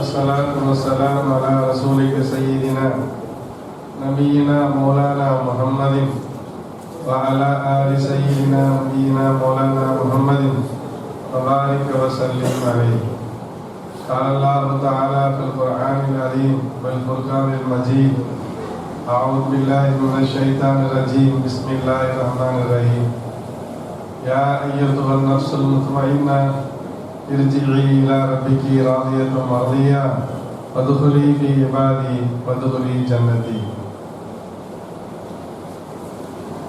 والصلاة والسلام على رسولك سيدنا نبينا مولانا محمد وعلى آل سيدنا نبينا مولانا محمد وبارك وسلم عليه. قال الله تعالى في القرآن العظيم والفرقان المجيد: أعوذ بالله من الشيطان الرجيم. بسم الله الرحمن الرحيم. يا أيتها النفس المطمئنة ارجعي إلى ربك راضية مرضية وادخلي في عبادي وادخلي جنتي.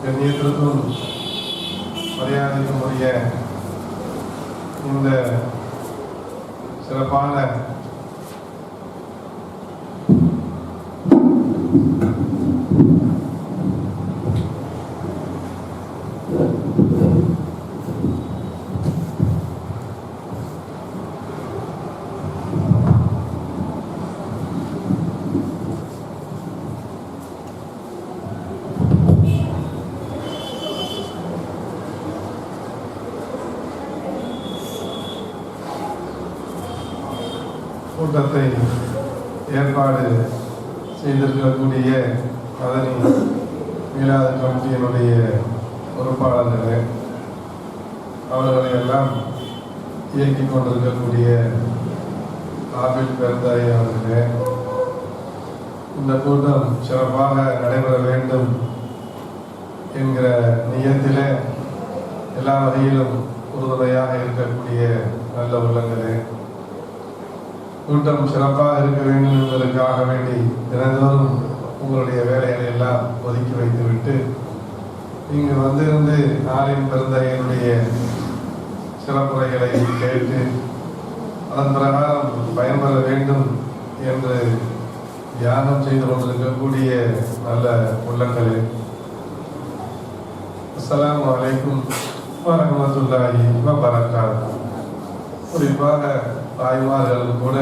கண்ணியத்திற்கும் மரியாதைக்கும் உரிய இந்த சிறப்பான கூட்டத்தை ஏற்பாடு செய்திருக்கக்கூடிய மதனி மீலாது கமிட்டியினுடைய பொறுப்பாளர்களே, அவர்களை எல்லாம் இயக்கிக் கொண்டிருக்கக்கூடிய ஆபில் பெருந்தாய் அவர்களே, இந்த கூட்டம் சிறப்பாக நடைபெற வேண்டும் என்கிற நியத்திலே எல்லா வகையிலும் உறுதுணையாக இருக்கக்கூடிய நல்ல உள்ளங்களே, கூட்டம் சிறப்பாக இருக்க வேண்டும் என்பதற்காக வேண்டி தினந்தோறும் உங்களுடைய வேலைகளை எல்லாம் ஒதுக்கி வைத்துவிட்டு இங்கு வந்திருந்து நாளின் பெருந்தையினுடைய சிறப்புரைகளை கேட்டு அதன் பிரகாரம் பயன்பெற வேண்டும் என்று தியானம் செய்து கொண்டிருக்கக்கூடிய நல்ல உள்ளங்களே, அஸ்ஸலாமு அலைக்கும் வரஹ்மத்துல்லாஹி வபரகாத்துஹு. குறிப்பாக தாய்மார்கள் கூட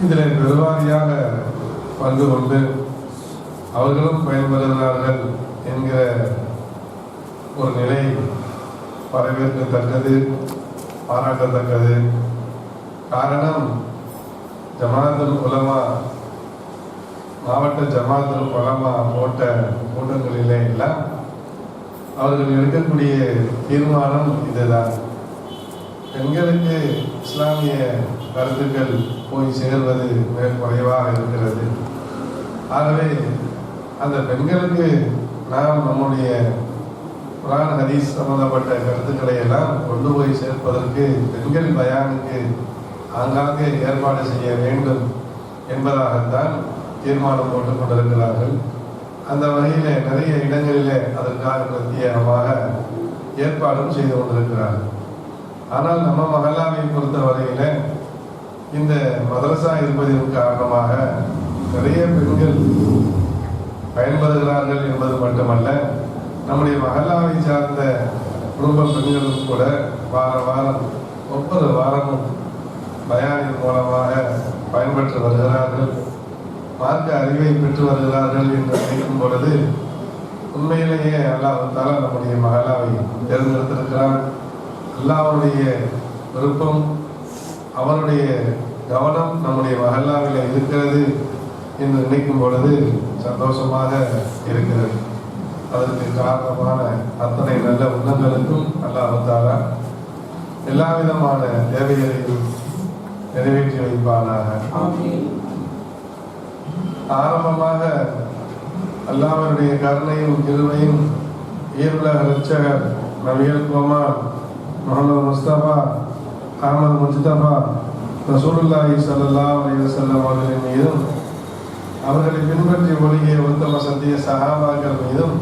இதில் பெருவாரியாக பங்கு கொண்டு அவர்களும் பயன்பெறுகிறார்கள் என்கிற ஒரு நிலை வரவேற்கத்தக்கது, பாராட்டத்தக்கது. காரணம், ஜமாத்துல் உலமா, மாவட்ட ஜமாத்துல் உலமா போட்ட கூட்டங்களிலே எல்லாம் அவர்கள் எடுக்கக்கூடிய தீர்மானம் இதுதான்: பெண்களுக்கு இஸ்லாமிய கருத்துக்கள் போய் சேர்வது மிக குறைவாக இருக்கிறது. ஆகவே அந்த பெண்களுக்கு நாம் நம்முடைய குர்ஆன் ஹதீஸ் சம்பந்தப்பட்ட கருத்துக்களை எல்லாம் கொண்டு போய் சேர்ப்பதற்கு பெண்கள் பயானுக்கு ஆங்காங்கே ஏற்பாடு செய்ய வேண்டும் என்பதாகத்தான் தீர்மானம் போட்டுக் கொண்டிருக்கிறார்கள். அந்த வகையிலே நிறைய இடங்களிலே அதற்காக பிரத்யேகமாக ஏற்பாடும் செய்து கொண்டிருக்கிறார்கள். ஆனால் நம்ம மஹல்லாவை பொறுத்த வரையில இந்த மதரசா இருப்பதன் காரணமாக நிறைய பெண்கள் பயன்பெறுகிறார்கள் என்பது மட்டுமல்ல, நம்முடைய மஹல்லாவை சார்ந்த குடும்ப பெண்களும் கூட வாரம் ஒவ்வொரு வாரமும் பயானின் மூலமாக பயன்பெற்று வருகிறார்கள், மார்க்க அறிவை பெற்று வருகிறார்கள் என்று நினைக்கும் பொழுது உண்மையிலேயே அல்லாஹ் தஆலா நம்முடைய மஹல்லாவை தேர்ந்தெடுத்திருக்கிறார். அல்லாஹ்வுடைய விருப்பம், அவருடைய கவனம் நம்முடைய மஹல்லாவில் இருக்கிறது என்று நினைக்கும் பொழுது சந்தோஷமாக இருக்கிறது. அதற்கு காரணமான அத்தனை நல்ல உள்ளங்களுக்கும் அல்லாஹ் தஆலா எல்லா விதமான தேவைகளையும் நிறைவேற்றி வைப்பானாக. ஆரம்பமாக அல்லாஹ்வுடைய கருணையும் கிருபையும் ஈருலக இரட்சகர் நபிகள் கோமான் முஹம்மது முஸ்தபா அஹ்மது முஜ்தபா ரசூலுல்லாஹி ஸல்லல்லாஹு அலைஹி வஸல்லம் அவர்களின் மீதும் அவர்களை பின்பற்றி ஒழுகிய உத்தம சத்திய சஹாபாக்கள் மீதும்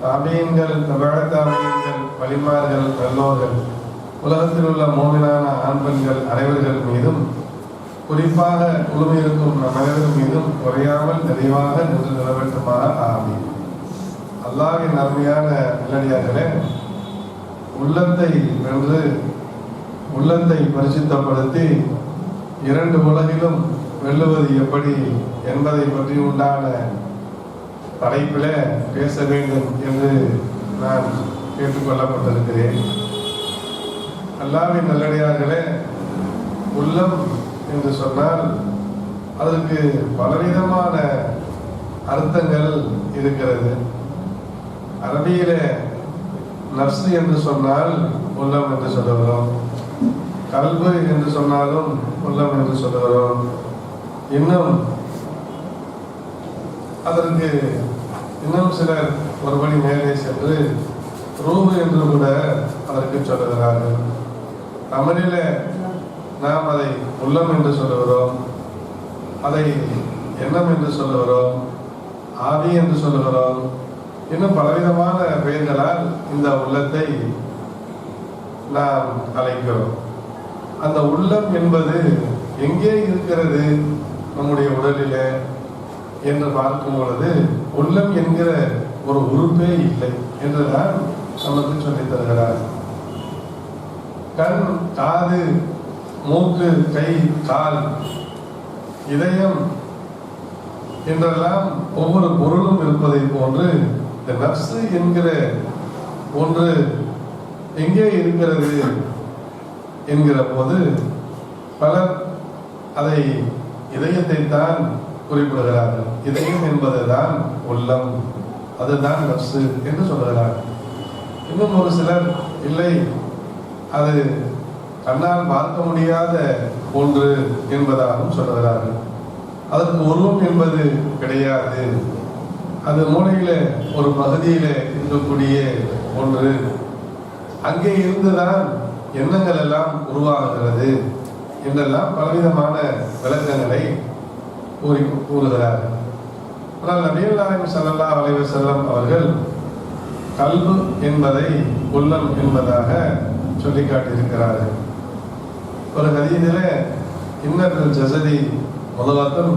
தாபீன்கள், தபஅத் தாபீன்கள், வலிமார்கள், நல்லோர்கள், உலகத்தில் உள்ள மோமினான ஆண் பெண்கள் அனைவர்கள் மீதும், குறிப்பாக குழுமியிருக்கும் நம் அனைவரும் மீதும் குறையாமல் நிறைவாக நின்று நிலவட்டுமாக ஆமீன். அல்லாஹ்வின் அருமையான நல்லடியார்களே, உள்ளத்தை வென்று உள்ளத்தை பரிசுத்தப்படுத்தி இரண்டு உலகிலும் வெல்லுவது எப்படி என்பதை பற்றி உண்டான தலைப்பிலே பேச வேண்டும் என்று நான் கேட்டுக்கொள்ளப்பட்டிருக்கிறேன். அல்லாஹ்வின் நல்லடியார்களே, உள்ளம் என்று சொன்னால் அதற்கு பலவிதமான அர்த்தங்கள் இருக்கிறது. அரபியில நப்சு என்று சொன்னால் உள்ளம் என்று சொல்லுகிறோம், கல்பு என்று சொன்னாலும் உள்ளம் என்று சொல்லுகிறோம். இன்னும் அதற்கு இன்னும் சிலர் ஒருபடி மேலே சென்று ரூபு என்று கூட அதற்கு சொல்லுகிறார்கள். தமிழில நாம் அதை உள்ளம் என்று சொல்லுகிறோம், அதை எண்ணம் என்று சொல்லுகிறோம், ஆவி என்று சொல்லுகிறோம். இன்னும் பலவிதமான பெயர்களால் இந்த உள்ளத்தை நாம் அழைக்கிறோம். அந்த உள்ளம் என்பது எங்கே இருக்கிறது நம்முடைய உடலிலே என்று பார்க்கும் பொழுது உள்ளம் என்கிற ஒரு உறுப்பே இல்லை என்றுதான் நமக்கு சொல்லித் தருகிறார். கண், காது, மூக்கு, கை, கால், இதயம் என்றெல்லாம் ஒவ்வொரு பொருளும் இருப்பதை போன்று இந்த நப்சு என்கிற ஒன்று எங்கே இருக்கிறது என்கிற போது பலர் அதை இதயத்தை தான் குறிப்பிடுகிறார்கள். இதயம் என்பதுதான் உள்ளம், அதுதான் நப்சு என்று சொல்லுகிறார்கள். இன்னும் ஒரு சிலர் இல்லை, அது கண்ணால் பார்க்க முடியாத ஒன்று என்பதாகவும் சொல்லுகிறார்கள். அதற்கு உருவம் என்பது கிடையாது, அது மூளையில ஒரு பகுதியில இருக்கக்கூடிய ஒன்று, அங்கே இருந்துதான் எண்ணங்கள் எல்லாம் உருவாகிறது என்றெல்லாம் பலவிதமான விளக்கங்களை கூறுகிறார்கள். ஆனால் நபிகள் நாயகம் ஸல்லல்லாஹு அலைஹி வஸல்லம் அவர்கள் கல்பு என்பதை உள்ளம் என்பதாக சொல்லி காட்டியிருக்கிறார்கள். ஒரு ஹதீஸிலே இன்னல் ஜஸதி முதலத்தன்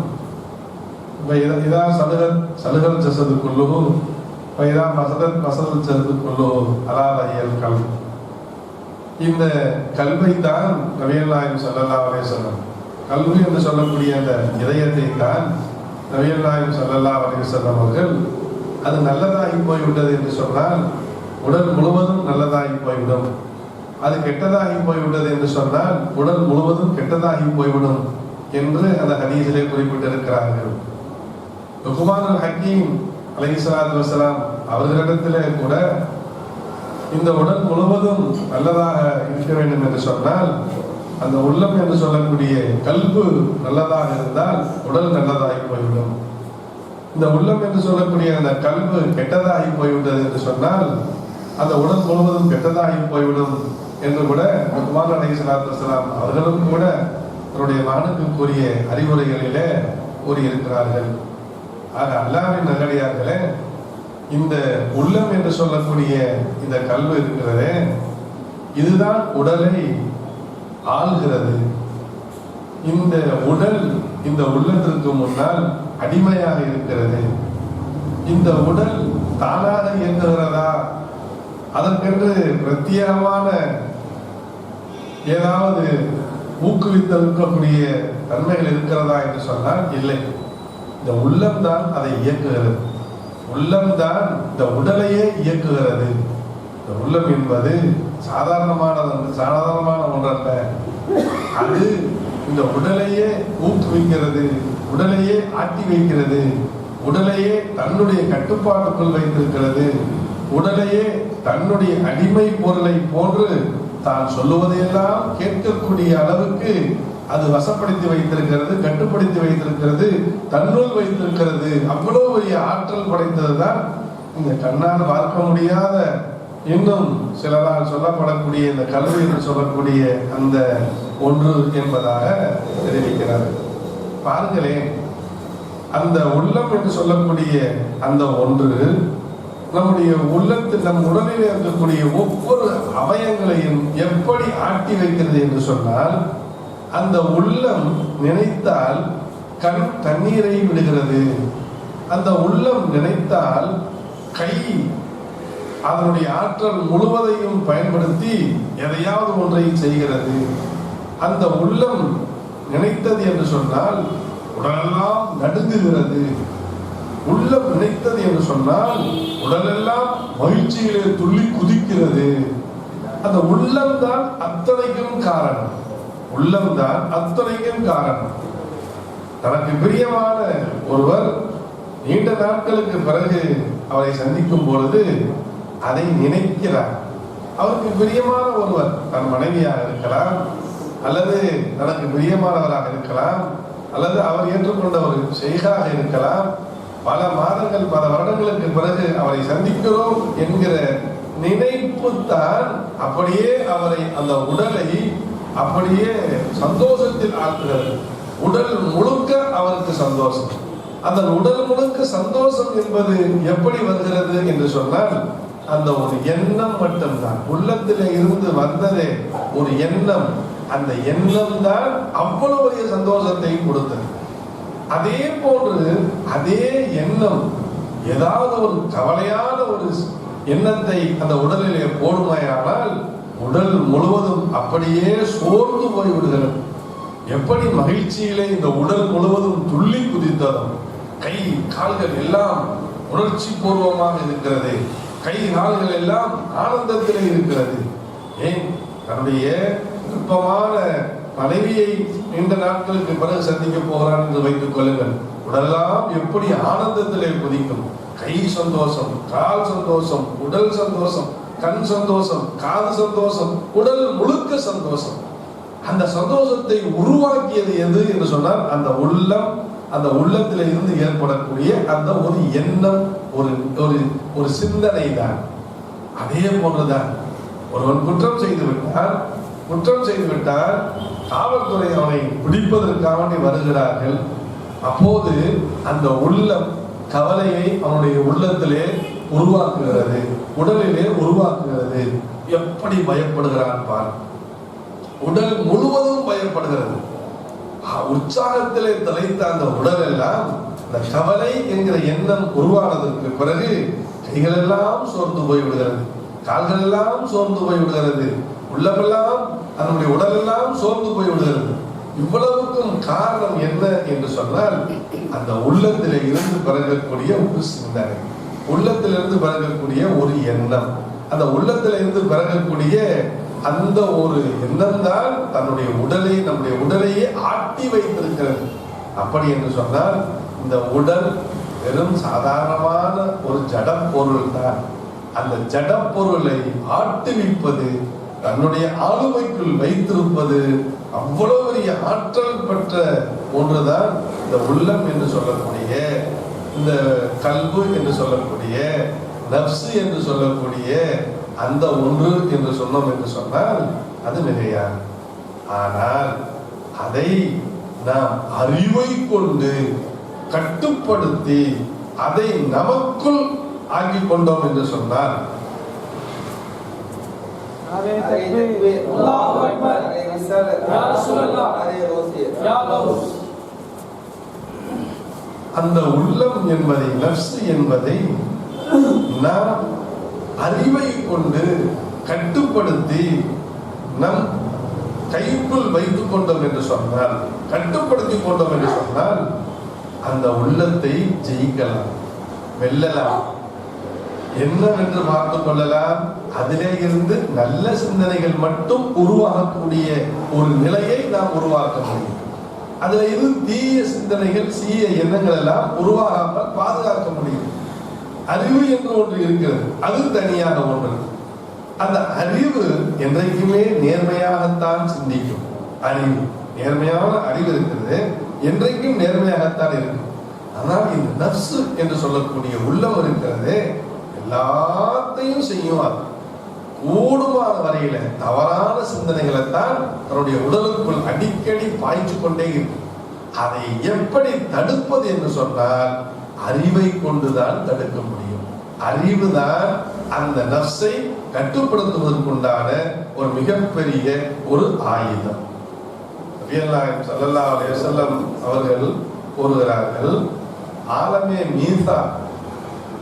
இதா சலுகல் ஜஸது குல்லுஹு இதா மசதல் ஜஸது குல்லுஹு அலா வஹியல் கல்ப். இந்த கல்வை தான் நபிகள் நாயகம் ஸல்லல்லாஹு அலைஹி வஸல்லம், கல்வி என்று சொல்லக்கூடிய அந்த இதயத்தை தான் நபிகள் நாயகம் ஸல்லல்லாஹு அலைஹி வஸல்லம் அவர்கள் அது நல்லதாகி போய்விட்டது என்று சொன்னால் உடல் முழுவதும் நல்லதாகி போய்விடும், அது கெட்டதாகி போய்விட்டது என்று சொன்னால் உடல் முழுவதும் கெட்டதாகி போய்விடும் என்று அந்த ஹதீஸிலே குறிப்பிட்டிருக்கிறார்கள். லுக்மான் அல் ஹக்கீம் அலைஹிஸ்ஸலாத்து வஸ்ஸலாம் அவர்களிடத்திலே கூட இந்த உடல் முழுவதும் நல்லதாக இருக்க வேண்டும் என்று சொன்னால் அந்த உள்ளம் என்று சொல்லக்கூடிய கல்பு நல்லதாக இருந்தால் உடல் நல்லதாகி போய்விடும். இந்த உள்ளம் என்று சொல்லக்கூடிய அந்த கல்பு கெட்டதாகி போய்விட்டது என்று சொன்னால் அந்த உடல் முழுவதும் கெட்டதாகி போய்விடும் என்று கூட லுக்மான் அலைஹிஸ்ஸலாத்து வஸ்ஸலாம் அவர்களும் கூட அவருடைய மகனுக்கு கூறிய அறிவுரைகளிலே கூறியிருக்கிறார்கள். ஆக அல்லாஹ்வின் நல்லடியார்களே, இந்த உள்ளம் என்று சொல்லக்கூடிய இந்த கல்வி இருக்கிறதே, இதுதான் உடலை ஆள்கிறது. இந்த உடல் இந்த உள்ளத்திற்கு முன்னால் அடிமையாக இருக்கிறது. இந்த உடல் தானாக இயங்குகிறதா, அதற்கென்று பிரத்யேகமான ஏதாவது ஊக்குவித்திருக்கக்கூடிய தன்மைகள் இருக்கிறதா என்று சொன்னால் இல்லை. இந்த உள்ளம் தான் அதை இயக்குகிறது, உள்ளம்தான் இந்த உடலையே இயக்குகிறது. இந்த உள்ளம் என்பது சாதாரணமான ஒன்றல்ல, அது இந்த உடலையே ஊக்குவிக்கிறது, உடலையே ஆட்டி வைக்கிறது, உடலையே தன்னுடைய கட்டுப்பாட்டுக்குள் வைத்திருக்கிறது, உடலையே தன்னுடைய அடிமை பொருளை போன்று தான் சொல்லுவதையெல்லாம் கேட்கக்கூடிய அளவுக்கு அது வசப்படுத்தி வைத்திருக்கிறது, கட்டுப்படுத்தி வைத்திருக்கிறது, தன்னுள் வைத்திருக்கிறது. அவ்வளவு பெரிய ஆற்றல் படைத்ததுதான் இந்த கண்ணால் பார்க்க முடியாத இன்னும் சிலரால் சொல்லப்படக்கூடிய இந்த கல்வி என்று சொல்லக்கூடிய அந்த ஒன்று என்பதாக தெரிவிக்கிறார். பாருங்களேன், அந்த உள்ளம் என்று சொல்லக்கூடிய அந்த ஒன்று நம்முடைய உள்ளத்தில் நம் உடலில் இருக்கக்கூடிய ஒவ்வொரு அவயங்களையும் எப்படி ஆட்டி வைக்கிறது என்று சொன்னால், அந்த உள்ளம் நினைத்தால் கண் தண்ணீரை விடுகிறது, அந்த உள்ளம் நினைத்தால் கை அதனுடைய ஆற்றல் முழுவதையும் பயன்படுத்தி எதையாவது ஒன்றை செய்கிறது. அந்த உள்ளம் நினைத்தது என்று சொன்னால் உடலெல்லாம் நடுங்குகிறது. உள்ளம் நினைத்தது என்று சொன்னால் உடலெல்லாம் மகிழ்ச்சியிலே துள்ளி குதிக்கிறது. அந்த உள்ளம்தான் அத்தனைக்கும் காரணம். உள்ளம்தான் அத்துணைக்கும் காரணம். தனக்கு பிரியமான ஒருவர் நீண்ட நாட்களுக்கு பிறகு அவரை சந்திக்கும் பொழுது அதை நினைக்கிறார். அவருக்கு பிரியமான ஒருவர் தன் மனைவியாக இருக்கலாம், அல்லது தனக்கு பிரியமானவராக இருக்கலாம், அல்லது அவர் ஏற்றுக்கொண்ட ஒரு ஷேகாக இருக்கலாம். பல மாதங்கள் பல வருடங்களுக்கு பிறகு அவரை சந்திக்கிறோம் என்கிற நினைப்பு தான் அப்படியே அவரை, அந்த உடலை அப்படியே சந்தோஷத்தில் ஆக்குகிறது. உடல் முழுக்க அவருக்கு சந்தோஷம். அந்த உடல் முழுக்க சந்தோஷம் என்பது எப்படி வருகிறது என்று சொன்னால், அந்த ஒரு எண்ணம் மட்டும்தான். உள்ளத்திலே இருந்து வந்ததே ஒரு எண்ணம். அந்த எண்ணம் தான் அவ்வளவு பெரிய சந்தோஷத்தை கொடுத்தது. அதே போன்று அதே எண்ணம் ஏதாவது ஒரு கவலையான ஒரு எண்ணத்தை அந்த உடலிலே போடுமையானால் உடல் முழுவதும் அப்படியே சோர்ந்து போய் விடுகிறது. எப்படி மகிழ்ச்சியிலே இந்த உடல் முழுவதும் துள்ளி குதித்ததும், கை கால்கள் எல்லாம் உணர்ச்சி பூர்வமாக இருக்கிறது, கை கால்கள் எல்லாம் ஆனந்தத்திலே இருக்கிறது. ஏன்? தன்னுடைய விருப்பமான மனைவியை நீண்ட நாட்களுக்கு பிறகு சந்திக்க போகிறான் என்று வைத்துக் கொள்ளுங்கள். உடலெல்லாம் எப்படி ஆனந்தத்திலே குதிக்கும். கை சந்தோஷம், கால் சந்தோஷம், உடல் சந்தோஷம், கண் சந்தோஷம், காது சந்தோஷம், உடல் முழுக்க சந்தோஷம். அந்த சந்தோஷத்தை உருவாக்கியது எது என்று சொன்னால் அந்த உள்ளம். அந்த உள்ளத்தில இருந்து ஏற்படக்கூடிய அந்த ஒரு எண்ணம், ஒரு சிந்தனை தான். அதே போன்றுதான் ஒருவன் குற்றம் செய்து விட்டால் காவல்துறை அவனை பிடிப்பதற்காக வருகிறார்கள். அப்போது அந்த உள்ளம் கவலையை அவனுடைய உள்ளத்திலே உருவாக்குகிறது, உடலிலே உருவாக்குகிறது. எப்படி பயப்படுகிறான் பார். உடல் முழுவதும் பயப்படுகிறது. உற்சாகத்திலே தலைத்த அந்த உடல் எல்லாம் இந்த கவலை என்கிற எண்ணம் உருவானதற்கு பிறகு கைகள் எல்லாம் சோர்ந்து போய் விடுகிறது, கால்கள் எல்லாம் சோர்ந்து போய் விடுகிறது, உள்ளமெல்லாம் அதனுடைய உடல் எல்லாம் சோர்ந்து போய் விடுகிறது. இவ்வளவுக்கும் காரணம் என்ன என்று சொன்னால் அந்த உள்ளத்திலே இருந்து பிறக்கக்கூடிய ஒரு சிந்தனை, உள்ளத்திலிருந்து பிறக்கக்கூடிய ஒரு எண்ணம். அந்த உள்ளத்தில இருந்து பிறக்கக்கூடிய அந்த ஒரு எண்ணம் தான் தன்னுடைய உடலை, நம்முடைய உடலையே ஆட்டி வைத்திருக்கிறது. அப்படி என்று சொன்னால் இந்த உடல் வெறும் சாதாரணமான ஒரு ஜடப்பொருள் தான். அந்த ஜடப்பொருளை ஆட்டுவிப்பது, தன்னுடைய ஆளுமைக்குள் வைத்திருப்பது அவ்வளவு பெரிய ஆற்றல் பெற்ற ஒன்றுதான் இந்த உள்ளம் என்று சொல்லக்கூடிய, இந்த கல்பு என்று சொல்லக்கூடிய, நப்சு என்று சொல்லக்கூடிய அந்த ஒன்று என்று சொன்னோம் என்று சொன்னால் அது மிகையாது. ஆனால் அதை நாம் அறிவை கொண்டு கட்டுப்படுத்தி அதை நமக்குள் ஆக்கி கொண்டோம் என்று சொன்னால் அந்த உள்ளம் என்பதை, நஃப்ஸ் என்பதை நாம் அறிவை கொண்டு கட்டுப்படுத்தி நம் கைக்குள் வைத்துக் கொண்டோம் என்று சொன்னால், கட்டுப்படுத்தி கொண்டோம் என்று சொன்னால் அந்த உள்ளத்தை ஜெயிக்கலாம், வெல்லலாம். என்னவென்று பார்த்துக் கொள்ளலாம். அதிலே இருந்து நல்ல சிந்தனைகள் மட்டும் உருவாகக்கூடிய ஒரு நிலையை நாம் உருவாக்க முடியும். அதுல இருந்து தீய சிந்தனைகள், தீய எண்ணங்கள் எல்லாம் உருவாகாமல் பாதுகாக்க முடியும். அறிவு என்று ஒன்று இருக்கிறது, அது தனியாக ஒன்று. அந்த அறிவு என்றைக்குமே நேர்மையாகத்தான் சிந்திக்கும். அறிவு, நேர்மையான அறிவு இருக்கிறது, என்றைக்கும் நேர்மையாகத்தான் இருக்கும். ஆனால் இந்த நஃப்ஸ் என்று சொல்லக்கூடிய உள்ளம் இருக்கிறது, எல்லாத்தையும் செய்யும். அது கூடுமான வரையில தவறான சிந்தனைகளை தான் தன்னுடைய உடலுக்குள் அடிக்கடி பாய்ச்சி கொண்டே இருக்கும். அதை எப்படி தடுப்பது என்று சொன்னால் அறிவை கொண்டுதான் தடுக்க முடியும். அறிவுதான் அந்த நஃப்ஸை கட்டுப்படுத்துவதற்குண்டான ஒரு மிகப்பெரிய ஒரு ஆயுதம். நபியல்லாஹ் ஸல்லல்லாஹு அலைஹி வஸல்லம் அவர்கள் கூறுகிறார்கள், ஆலமே மீசா,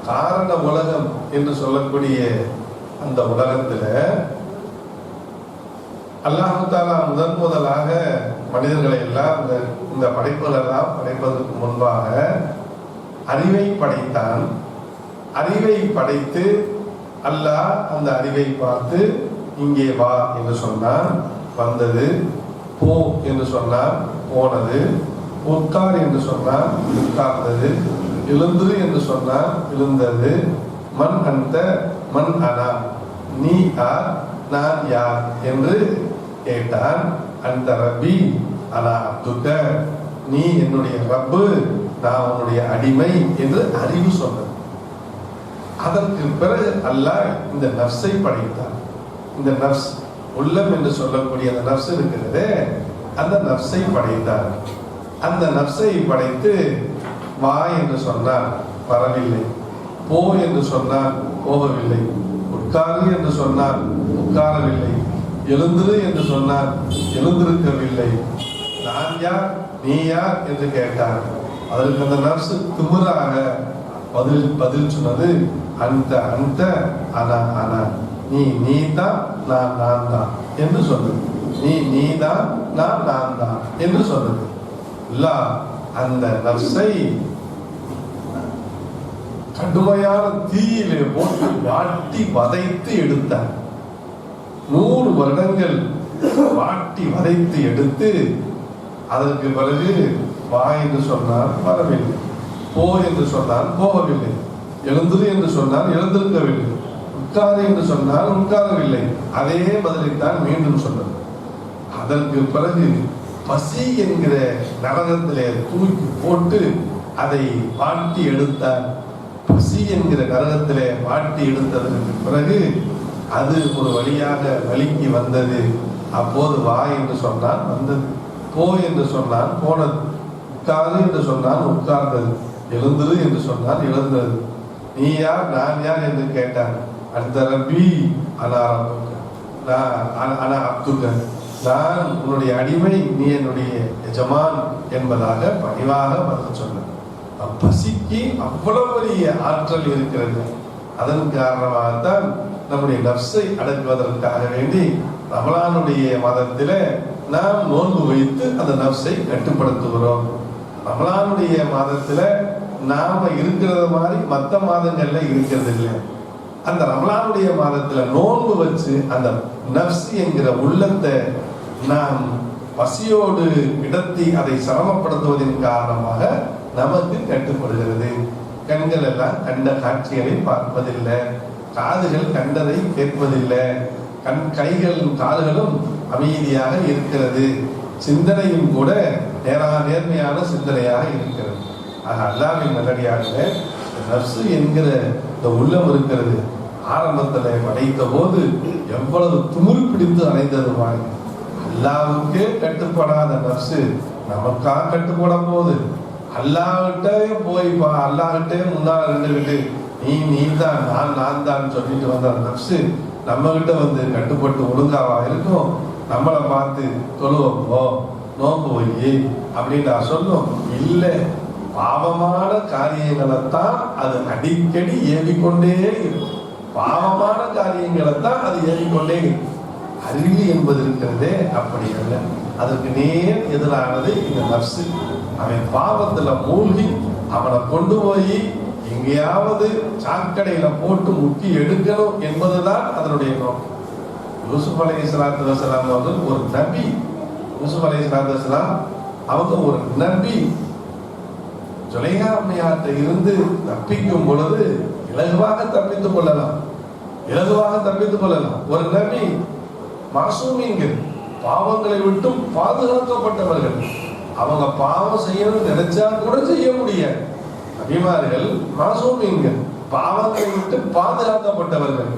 காரண உலகம் என்று சொல்லக்கூடிய அந்த உலகத்துல அல்லாஹ் தஆலா முதலாக மனிதர்களை எல்லாம், இந்த படைப்புகள் எல்லாம் படைப்பதற்கு முன்பாக அறிவை படைத்தான். அறிவை படைத்து அல்லாஹ் அந்த அறிவை பார்த்து இங்கே வா என்று சொன்னான். வந்தது. போ என்று சொன்னால் போனது, உட்கார் என்று சொன்னால் உட்கார்ந்தது, எழுந்துரு என்று சொன்னால் எழுந்தது. மன் அந்த மன் அனா, நீ யார் நான் யார் என்று கேட்டான். அந்த ரப்பி அனா அப்துக, நீ என்னுடைய ரப்பு, நான் உன்னுடைய அடிமை என்று அறிவு சொன்னது. அதற்கு பிறகு அல்லாஹ் இந்த நஃப்ஸை படைத்தான். இந்த நஃப்ஸ், உள்ளம் என்று சொல்லக்கூடிய அந்த நஃப்ஸ் இருக்கிறதே, அந்த நஃப்ஸை படைத்தார். அந்த நஃப்ஸை படைத்து வா என்று சொன்னார், வரவில்லை. போ என்று சொன்னார், போகவில்லை. உட்காரு என்று சொன்னார், உட்காரவில்லை. எழுந்திரு என்று சொன்னார், எழுந்திருக்கவில்லை. நான் யார் நீ யார் என்று கேட்டார். அதற்கு அந்த நஃப்ஸ் திமிராக பதில் சொன்னது, அந்த அந்த அனா அனா, நீ தான் நான் தான் என்று சொன்னது. நீ தான் நான் தான் என்று சொன்னது. அந்த நஃப்ஸை கடுமையான தீயிலே போட்டு வாட்டி வதைத்து எடுத்தார். 100 வருடங்கள் வாட்டி வதைத்து எடுத்து, அதற்கு பிறகு வா என்று சொன்னார், வரவில்லை. போ என்று சொன்னால் போகவில்லை. எழுந்திரு என்று சொன்னால் எழுந்திருக்கவில்லை. உட்காரு என்று சொன்னால் உட்காரவில்லை. அதே பதிலைத்தான் மீண்டும் சொன்னது. அதற்கு பிறகு பசி என்கிற நரகத்திலே தூக்கி போட்டு அதை வாட்டி எடுத்தார். பசி என்கிற நரகத்திலே வாட்டி எடுத்ததற்கு பிறகு அது ஒரு வழியாக வலிக்கு வந்தது. அப்போது வா என்று சொன்னால் வந்தது, போ என்று சொன்னால் போனது, உட்காரு என்று சொன்னால் உட்கார்ந்தது, எழுந்திரு என்று சொன்னால் எழுந்தது. நீ யார் நான் யார் என்று கேட்டார். அந்த ரப்பி அனா அப்துக, நான் உன்னுடைய அடிமை, நீ என்னுடைய எஜமான் என்பதாக பணிவாக பதில் சொன்னார். பசிக்கு அவ்வளவு பெரிய ஆற்றல் இருக்கிறது. அதன் காரணமாகத்தான் நம்முடைய நஃப்ஸை அடக்குவதற்காக வேண்டி ரமலானுடைய மாதத்தில நாம் நோன்பு வைத்து அந்த நஃப்ஸை கட்டுப்படுத்துகிறோம். ரமலானுடைய மாதத்துல நாம இருக்கிறது மாதிரி மற்ற மாதங்கள்ல இருக்கிறது இல்லை. அந்த ரமலானுடைய மாதத்துல நோன்பு வச்சு அந்த நஃப்ஸ் என்கிற உள்ளத்தை நாம் பசியோடு இடத்தி அதை சிரமப்படுத்துவதன் காரணமாக நமக்கு கட்டுப்படுகிறது. கண்கள் எல்லாம் கண்ட காட்சிகளை பார்ப்பதில்லை, காதுகள் கண்டதை கேட்பதில்லை, கைகளும் கால்களும் அமைதியாக இருக்கிறது, சிந்தனையும் கூட நேர்மையான சிந்தனையாக இருக்கிறது. ஆக அல்லாஹ்வின் நல்லடியார்களே, நஃப்ஸ் என்கிற இந்த உள்ளம் இருக்கிறது, ஆரம்பத்தில் படைத்த போது எவ்வளவு துமுறு பிடித்து அடைந்ததுமாய். அல்லாஹ்வுக்கே கட்டுப்படாத நஃப்ஸ் நமக்கா கட்டுப்பட போகுது? அல்லாஹ்கிட்டே போய் அல்லாஹ்கிட்டே முன்னால் இருந்துகிட்டு நீ தான் நான் தான் சொல்லிட்டு வந்த நஃப்ஸ் நம்ம கிட்ட வந்து கட்டுப்பட்டு ஒழுங்காவா இருக்கும்? நம்மளை பார்த்து தொழுவப்போ நோம்பு வை அப்படின்னு நான் சொல்லும் இல்லை. பாவமான காரியங்களைத்தான் அது அடிக்கடி ஏவிக்கொண்டே இருக்கும். பாவமான காரியங்களைத்தான் அது ஏவிக்கொண்டே இருக்கும். அறிவு என்பது இருக்கிறதே அப்படி அல்ல, அதற்கு நேர் எதிரானது இந்த நஃப்ஸ். அவன் பாவத்துல மூழ்கி அவனை கொண்டு போய் எங்கேயாவது சாக்கடையில போட்டு முக்கி எடுக்கணும் என்பதுதான் அதனுடைய நோக்கம். யூசுப் அலைஹிஸ்ஸலாத்து வஸலாம் அவர்கள் ஒரு நபி. யூசுப் அலைஹிஸ்ஸலாத்து வஸலாம் அவங்க ஒரு நபி. ஜுலைஹா அம்மையார்ட்ட இருந்து தப்பிக்கும் பொழுது இலகுவாக தப்பித்துக் கொள்ளலாம். ஒரு நபி, மாசூமிங்கள், பாவங்களை விட்டும் பாதுகாக்கப்பட்டவர்கள். அவங்க பாவம் செய்யணும்னு நினைச்சா கூட செய்ய முடியாது. நபிமார்கள் மாசூமிங்கள், பாவங்களை விட்டு பாதுகாக்கப்பட்டவர்கள்.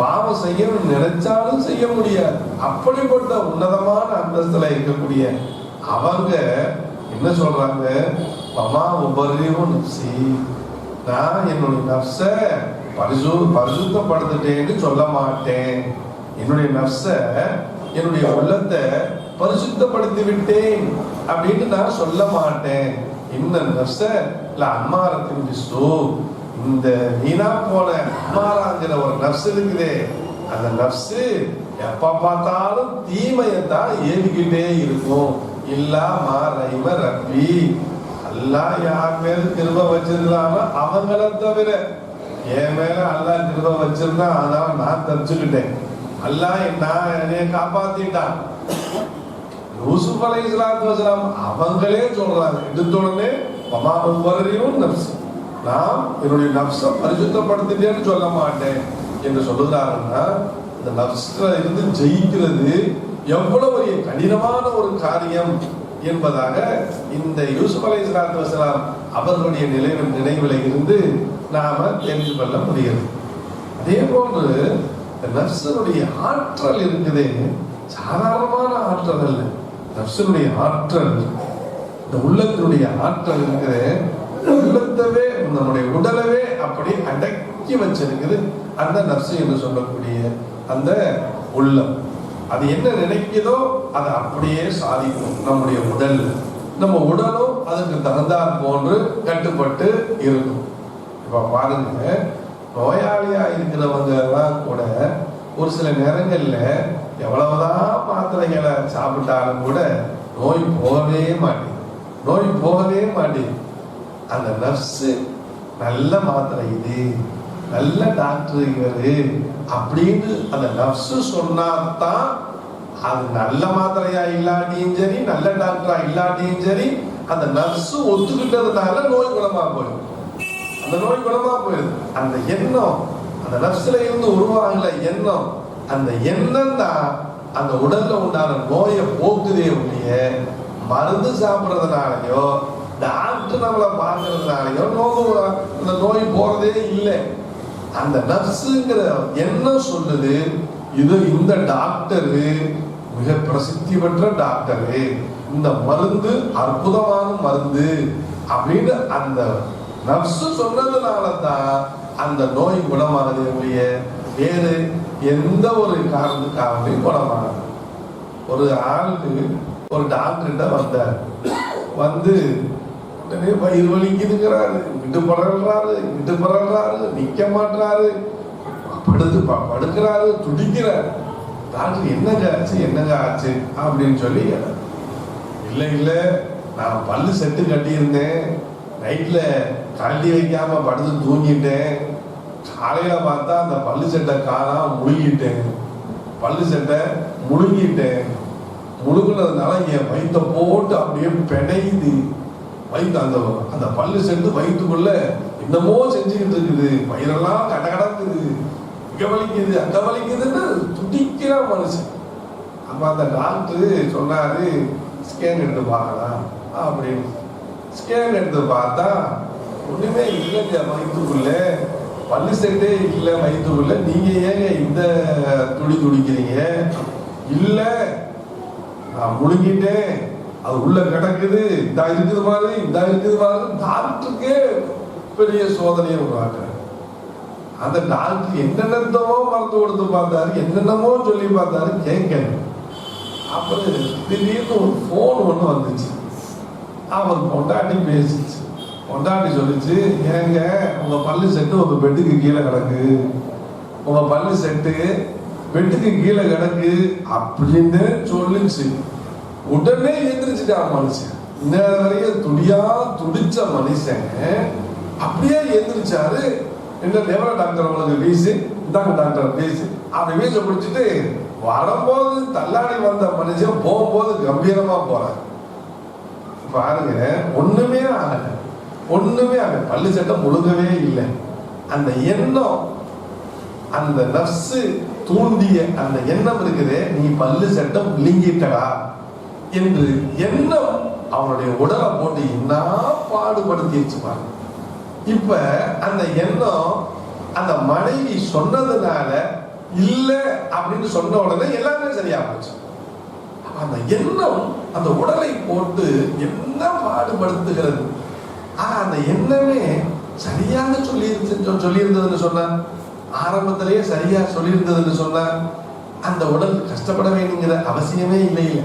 பாவம் செய்யணும்னு நினைச்சாலும் செய்ய முடியாது. அப்படிப்பட்ட உன்னதமான அந்தஸ்துல இருக்கக்கூடிய அவங்க என்ன சொல்றாங்க? மமா உபரியும் நப்சி, நான் என்னுடைய நஃப்ஸை பரிசுத்தப்படுத்திட்டேன்னு சொல்ல மாட்டேன். என்னுடைய நஃப்ஸை, என்னுடைய உள்ளத்தை பரிசுத்தப்படுத்தி விட்டேன் அப்படின்னு நான் சொல்ல மாட்டேன். இந்த நஃப்ஸை இல்ல அம்மாரத்தின் விசு, இந்த வீணா போன அம்மாராங்கிற ஒரு நஃப்ஸ் இருக்குதே, அந்த நஃப்ஸ் எப்ப பார்த்தாலும் தீமையத்தான் ஏவிக்கிட்டே இருக்கும். இல்லா மாரைம ரப்பி, அல்லாஹ் யார் மேல கிருபை வச்சிருந்தாலும் அவங்கள தவிர என் மேல அல்லாஹ் கிருபை வச்சிருந்தா அதனால நான் தப்பிச்சுக்கிட்டேன். அல்லாஹ் என்னைய காப்பாத்திட்டான். யூசுப் அலைஹிஸ்ஸலாத்து வஸலாம் அவங்களே சொல்றாங்க, எடுத்தோடனே வமாவும் நப்ஸ், நான் என்னுடைய நப்சை பரிசுத்தப்படுத்திட்டேன்னு சொல்ல மாட்டேன் என்று சொல்லுகிறாருன்னா, இந்த நப்ஸ்ல இருந்து ஜெயிக்கிறது எவ்வளவு கடினமான ஒரு காரியம் என்பதாக இந்த யூசுப் அலைஹிஸ்ஸலாத்து வஸலாம் அவர்களுடைய நினைவில் இருந்து நாம தெரிந்து கொள்ள முடிகிறது. அதே போன்று இந்த நப்சனுடைய ஆற்றல் இருக்குதே, சாதாரணமான ஆற்றல் அல்ல. நப்சனுடைய ஆற்றல், இந்த உள்ளத்தினுடைய ஆற்றல் இருக்குது, உள்ளத்தவே நம்முடைய உடலவே அப்படி அடக்கி வச்சிருக்குது அந்த நப்சு என்று சொல்லக்கூடிய அந்த உள்ளம். அது என்ன நினைக்குதோ அதை அப்படியே சாதிக்கும் நம்முடைய உடல். நம்ம உடலும் அதுக்கு தகுந்தாற் போன்று கட்டுப்பட்டு இருக்கும். இப்ப பாருங்க, நோயாளியா இருக்கிறவங்க எல்லாம் கூட ஒரு சில நேரங்கள்ல எவ்வளவுதான் மாத்திரைகளை சாப்பிட்டாலும் கூட நோய் போகவே மாட்டேங்குது. அந்த நர்ஸு நல்ல மாத்திரை இது, நல்ல டாக்டர் இவரு அப்படின்னு அந்த நர்ஸு சொன்னாதான், அது நல்ல மாத்திரையா இல்லாட்டியும் சரி, நல்ல டாக்டரா இல்லாட்டியும் சரி, அந்த நர்ஸு ஒத்துக்கிட்டதுனால நோய் குணமா போயிடும். அந்த நோய் குணமா போயிடுது. அந்த எண்ணம், அந்த நர்ஸ்ல இருந்து உருவாகல எண்ணம், அந்த எண்ணம் தான் அந்த உடல்ல உண்டான நோயை போக்குதே ஒழிய, மருந்து சாப்பிட்றதுனாலயோ டாக்டர் நம்மளை பார்க்கறதுனாலயோ அந்த நோய் போறதே இல்லை. அந்த நர்ஸுங்கிற எண்ணம் சொல்லுது, இது இந்த டாக்டரு மிக பிரசித்தி பெற்ற டாக்டரு, இந்த மருந்து அற்புதமான மருந்து அப்படின்னு அந்த நர்ஸ் சொன்னதுனால தான் அந்த நோய் குணமானது ஒழிய வேறு எந்த ஒரு காரணத்துக்காகவும் குணமானது. ஒரு ஆளுக்கு ஒரு டாக்டர்கிட்ட வந்தார். வந்து வயிறு வலிக்குதுங்கிறாரு, இங்கிட்டு பரல்றாரு, நிக்க மாட்டாரு, படுக்கிறாரு, துடிக்கிறாரு. டாக்டர் என்னங்க ஆச்சு அப்படின்னு சொல்லி, இல்ல நான் பல்லு செட்டு கட்டியிருந்தேன், நைட்ல கழட்டி வைக்காம படுத்து தூங்கிட்டேன், காலையில பார்த்தா அந்த பல்லு செட்டை காணாம முழுங்கிட்டேன், முழுங்கினதுனால என் வயிற்ற போட்டு அப்படியே பிணையுது, வயிற்று அந்த பல்லு செட்டு வயிற்றுக்குள்ள என்னமோ செஞ்சுக்கிட்டு இருக்குது, வயிறெல்லாம் கடக்குது, இங்க வலிக்குது அங்க வலிக்குதுன்னு துடிக்கிற மனுஷன். அப்ப அந்த டாக்டர் சொன்னாரு, ஸ்கேன் எடுத்து பார்க்கலாம் அப்படின்னு. ஸ்கேன் எடுத்து பார்த்தா ஒண்ணுமே இல்லைங்க வயிற்றுக்குள்ள, பல்லு செட்டே இல்லை வயிற்றுக்குள்ள, நீங்க ஏங்க இந்த துடிக்கிறீங்க? இல்ல நான் முழுங்கிட்டேன், அது உள்ள கிடக்குது, இந்த இருக்குது மாதிரி டாக்டருக்கே பெரிய சோதனையை உருவாக்குறாரு. அந்த டாக்டர் என்னென்னமோ மருந்து கொடுத்து பார்த்தாரு, என்னென்னமோ சொல்லி பார்த்தாரு, கேட்கணும். அப்புறம் திடீர்னு ஒரு போன் ஒண்ணு வந்துச்சு. அவர் பொண்டாட்டி பேசிச்சு. பொண்டாட்டி சொல்லிச்சு, ஏங்க உங்க பல்லு செட்டு உங்க பெட்டுக்கு கீழே கிடக்கு, உங்க பல்லு செட்டு பெட்டுக்கு கீழே கிடக்கு அப்படின்னு சொல்லிச்சு. உடனே எந்திரிச்சுட்டான் மனுஷன். இன்னும் வரையும் துடிச்ச மனுஷன் அப்படியே எந்திரிச்சாரு. என்ன எவ்வளோ டாக்டர் உங்களுக்கு வீசு, இந்தாங்க டாக்டர் வீசு அப்படி வீச பிடிச்சிட்டு வரும்போது தள்ளாடி வந்த மனுஷன் போகும்போது கம்பீரமா போறாரு. பாருங்க, ஒண்ணுமே ஆகல. பல்லு சட்டம் முழுங்கவே இல்லை. அந்த எண்ணம், அந்த நர்ஸு தூண்டிய அந்த எண்ணம் இருக்குது, நீ பல்லு சட்டம் விழுங்கிட்டடா என்று எண்ணம் அவனுடைய உடலை போட்டு என்ன பாடுபடுத்திடுச்சு பாருங்க. இப்ப அந்த எண்ணம் அந்த மனைவி சொன்னதுனால இல்ல அப்படின்னு சொன்ன உடனே எல்லாமே சரியா போச்சு. அந்த எண்ணம் அந்த உடலை போட்டு என்ன பாடுபடுத்துகிறது. அந்த எண்ணமே சரியாக சொல்லியிருந்ததுன்னு சொன்ன, ஆரம்பத்திலேயே சரியா சொல்லியிருந்ததுன்னு சொன்ன, அந்த உடல் கஷ்டப்பட வேணுங்கிற அவசியமே இல்லையே.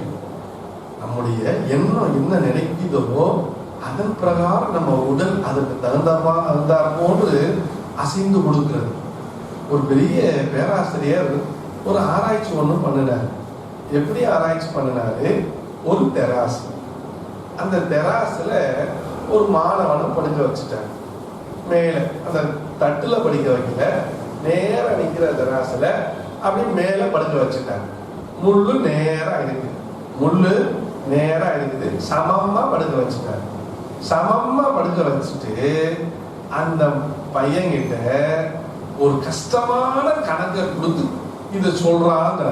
நம்முடைய எண்ணம் என்ன நினைக்குதோ அதன் பிரகாரம் நம்ம உடல் அதுக்கு தகுந்தாற் போன்று அசைந்து கொடுக்கிறது. ஒரு பெரிய பேராசிரியர் ஒரு ஆராய்ச்சி ஒண்ணு பண்ணினார். எப்படி ஆராய்ச்சி பண்ணினாரு? ஒரு தெராசு, அந்த தெராசுல ஒரு மாணவனை படுக்க வச்சுட்டாங்க. மேல அந்த தட்டுல படிக்க வைக்கல, நேர நிக்கிற தெராசுல அப்படி மேல படுக்க வச்சுட்டாங்க. முள்ளு நேரா இருக்கு. முள்ளு நேரா இருக்குது, சமமா படுக்க வச்சுட்டாரு. சமமா படுக்க வச்சுட்டு அந்த பையன்கிட்ட ஒரு கஷ்டமான கணக்கை கொடுத்து இதை சொல்றாங்க.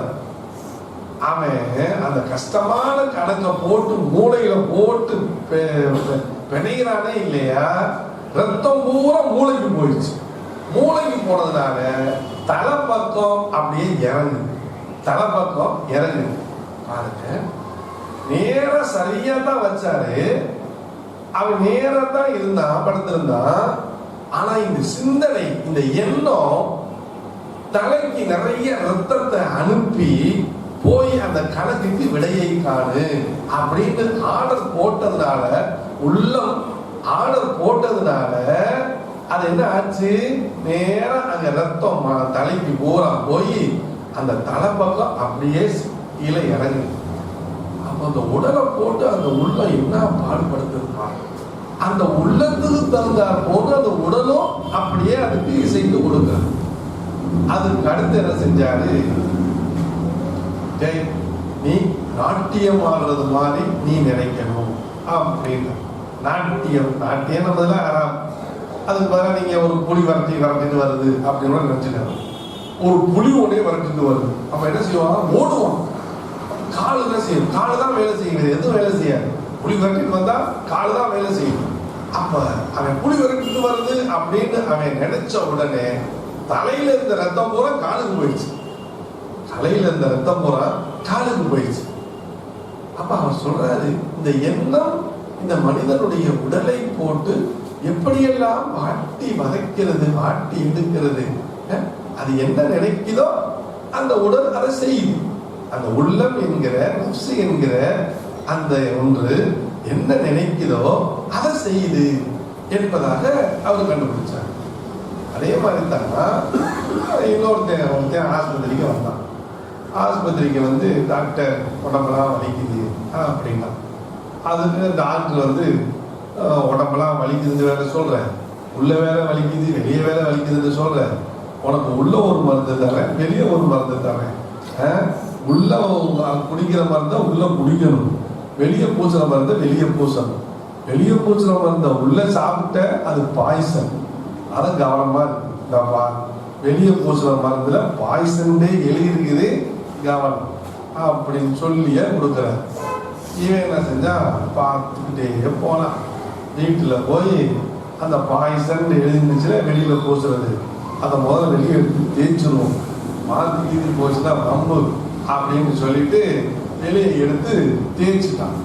அவன் அந்த கஷ்டமான கணக்கை போட்டு மூளையில போட்டு பிணைகிறானே இல்லையா, ரத்தம் பூரா மூளைக்கு போயிடுச்சு. மூளைக்கு போனதுனால தலைப்பக்கம் அப்படியே இறங்கு, தலைப்பக்கம் இறங்கு பாருங்க. நேரா சரியா தான் வச்சாரு, அவன் நேரா தான் இருந்தான், படுத்திருந்தான். ஆனா இந்த சிந்தனை, இந்த எண்ணம் தலைக்கு நிறைய ரத்தத்தை அனுப்பி போய் அந்த கணக்குக்கு விடையை காணு அப்படின்னு ஆர்டர் போட்டதுனால, உள்ளம் ஆர்டர் போட்டதுனால அது என்ன ஆச்சு, நேரா அங்க ரத்தம் தலைக்கு பூரா போய் அந்த தலைப்பக்கம் அப்படியே கீழே இறங்கு. அப்ப அந்த உடலை போட்டு அந்த உள்ளம் என்ன பாடுபடுத்திருப்பாங்க. அந்த உள்ளத்துக்கு தகுந்தார் போது அந்த உடலும் அப்படியே அதுக்கு இசைந்து கொடுக்கிறது. அதுக்கு அடுத்து என்ன செஞ்சாரு, நீ நாட்டியம் ஆடுறது மாதிரி நீ நினைக்கணும் அப்படின்னு. நாட்டியம் நாட்டியம் நம்மதெல்லாம் ஆறாம். அதுக்கு பதிலாக நீங்க ஒரு புலி வரட்டிட்டு வருது அப்படின்னு நினைச்சுக்கணும். ஒரு புலி ஒன்னே வரட்டிட்டு வருது, அப்ப என்ன செய்வாங்க, ஓடுவான். காலு என்ன செய்யும், காலு தான் வேலை செய்யுது, எதுவும் வேலை செய்யாது. புலி வரட்டிட்டு வந்தா காலு தான் வேலை செய்யும். அப்ப அவன் புலி வரட்டிட்டு வருது அப்படின்னு அவன் நினைச்ச உடனே தலையில இருந்த ரத்தம் பூரா காலுக்கு போயிடுச்சு. தலையில இருந்த ரத்தம் பூரா காலுக்கு போயிடுச்சு. அப்ப அவர் சொல்றாரு, இந்த எண்ணம் இந்த மனிதனுடைய உடலை போட்டு எப்படியெல்லாம் வாட்டி வதைக்கிறது, வாட்டி எடுக்கிறது. அது என்ன நினைக்குதோ அந்த உடல் அதை செய்யுது. அந்த உள்ளம் என்கிற நப்சு என்கிற அந்த ஒன்று என்ன நினைக்குதோ அதை செய்யுது என்பதாக அவர் கண்டுபிடிச்சார். அதே மாதிரி தான் இன்னொருத்தன் ஆஸ்பத்திரிக்கு வந்தான். ஆஸ்பத்திரிக்கு வந்து டாக்டர் உடம்பெல்லாம் வலிக்குது அப்படின்னா, அதுக்கு டாக்டர் வந்து உடம்பெல்லாம் வலிக்குதுன்னு வேற சொல்றேன், உள்ள வேற வலிக்குது வெளியே வேற வலிக்குதுன்னு சொல்றேன். உனக்கு உள்ள ஒரு மருந்து தரேன், வெளியே ஒரு மருந்து தரேன். உள்ள குடிக்கிற மருந்தை உள்ள குடிக்கணும், வெளியே பூசுற மருந்தை வெளியே பூசணும். வெளியே பூசுற மருந்தை உள்ள சாப்பிட்ட அது பாய்சன், அதை கவனமா இருக்கு. வெளியே பூசுற மருந்துல பாய்சன்டே எழுதிருக்குது, கவனம் அப்படின்னு சொல்லியே கொடுக்குறேன். இவன் என்ன செஞ்சா, பார்த்துக்கிட்டே போனான். வீட்டில் போய் அந்த பாய்சன் எழுதிருந்துச்சுல வெளியில பூசுறது, அதை முதல்ல வெளியே எடுத்து தேய்ச்சிருவோம். மாற்றி போச்சுன்னா ரொம்ப அப்படின்னு சொல்லிட்டு வெளியே எடுத்து தேய்ச்சிட்டான்.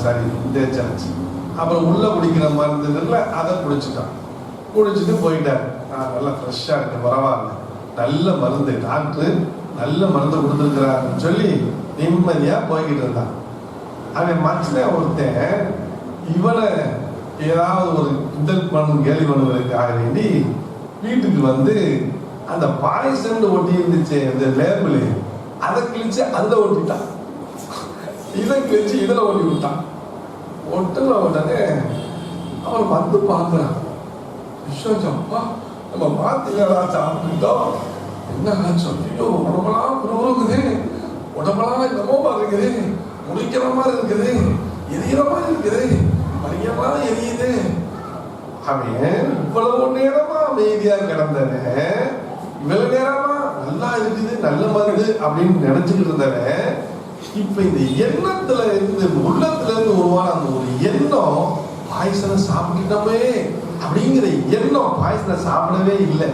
சரி தேய்ச்சாச்சு. அப்புறம் உள்ள குடிக்கிற மருந்துகள்ல அதை குடிச்சிட்டான். குடிச்சிட்டு போயிட்டார். நல்லா ஃப்ரெஷ்ஷாக இருக்கு, பரவாயில்ல, நல்ல மருந்து, டாக்டர் நல்ல மருந்து கொடுத்துருக்கிறாருன்னு சொல்லி நிம்மதியா போய்கிட்டு இருந்தான். அவன் மனசுல ஒருத்தன் இவனை ஏதாவது ஒரு கிண்டல் பண்ணும் கேள்வி பண்ணுவதற்காக வேண்டி வீட்டுக்கு வந்து அந்த பாய்சன் ஒட்டி இருந்துச்சு அந்த லேபிள், அதை கிழிச்சு அதுல ஒட்டிட்டான், இதை கிழிச்சு இதுல ஒட்டி விட்டான். ஒட்டுன உடனே அவன் வந்து பார்க்கிறான், அப்பா நம்ம மாத்திரா சாப்பிட்டுட்டோம், என்ன சொல்லியோ உடம்பெல்லாம் குருகுது, உடம்பெல்லாம் என்னமோ இருக்குது, முடிக்கிற மாதிரி இருக்குது, எரியிற மாதிரி இருக்குது, மரியமா எரியுது. அவன் இவ்வளவு நேரமா அமைதியா கிடந்தவன், இவ்வளவு நேரமா நல்லா இருக்குது நல்ல மருந்து அப்படின்னு நினைச்சுக்கிட்டு இருந்தவன், இப்ப இந்த எண்ணத்துல இருந்து உள்ளத்துல இருந்து உருவான அந்த ஒரு எண்ணம், பாய்சனை சாப்பிட்டுட்டோமே அப்படிங்கிற எண்ணம் பாய்சனை சாப்பிடவே இல்லை.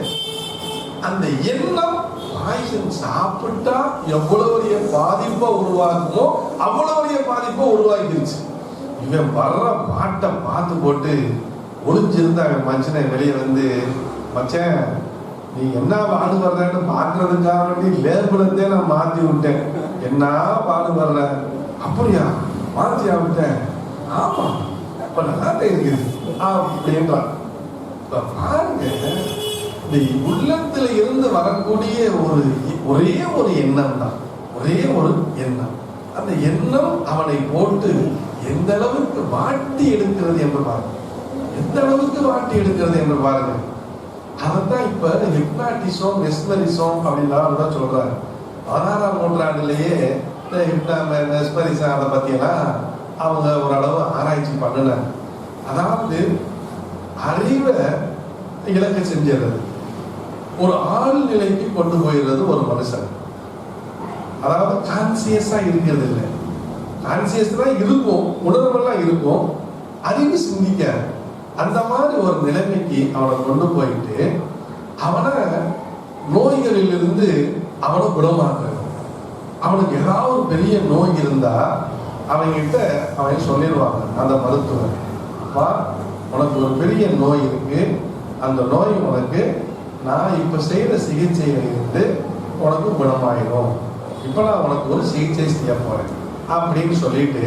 அந்த எண்ணம் பாய்சன் சாப்பிட்டா எவ்வளவு பாதிப்பை உருவாக்குமோ அவ்வளவு பாதிப்பை உருவாக்கிருச்சு. இவன் வர்ற பாட்டை பார்த்து போட்டு ஒளிஞ்சிருந்தாங்க. மச்சனை வெளியே வந்து, மச்சன் நீ என்ன பாடு வர்றன்னு பாக்குறதுக்காக வேண்டி லேபிளத்தே நான் மாத்தி விட்டேன், என்ன பாடு வர்ற, அப்படியா மாத்தியா விட்டேன், ஆமா இப்ப நல்லா இருக்குது அப்படின்றான். பாருங்க, இந்த உள்ளத்துல இருந்து வரக்கூடிய ஒரே ஒரு எண்ணம் தான், ஒரே ஒரு எண்ணம். அந்த எண்ணம் அவனை போட்டு எந்த அளவுக்கு வாட்டி எடுக்கிறது என்று பாருங்க, எந்த அளவுக்கு வாட்டி எடுக்கிறது என்று பாருங்க. அதைத்தான் இப்ப ஹிப்னாட்டிசம், மெஸ்மரிசம் அப்படின்லாம் சொல்றாரு. 16ஆம் நூற்றாண்டிலேயே மெஸ்மரிசா அதை பற்றியெல்லாம் அவங்க ஓரளவு ஆராய்ச்சி பண்ணினாங்க. அதாவது அறிவை இலக்க செஞ்சிடுறது, ஒரு ஆள் நிலைக்கு கொண்டு போயிடுறது ஒரு மனுஷன். அதாவது கான்சியஸா இருக்கிறது இல்லை. கான்சியஸ் தான் இருக்கும், உணர்வெல்லாம் இருக்கும், அறிவு சிந்திக்க அந்த மாதிரி ஒரு நிலைமைக்கு அவனை கொண்டு போயிட்டு அவனை நோய்களிலிருந்து அவனை குணமாக்குறது. அவனுக்கு ஏதாவது ஒரு பெரிய நோய் இருந்தா அவங்கிட்ட அவன் சொல்லிடுவாங்க, அந்த மருத்துவர், வா உனக்கு ஒரு பெரிய நோய் இருக்கு, அந்த நோய் உனக்கு நான் இப்ப செய்யற சிகிச்சைகள் இருந்து உனக்கு குணமாயிடும், இப்ப நான் உனக்கு ஒரு சிகிச்சை செய்ய போறேன் அப்படின்னு சொல்லிட்டு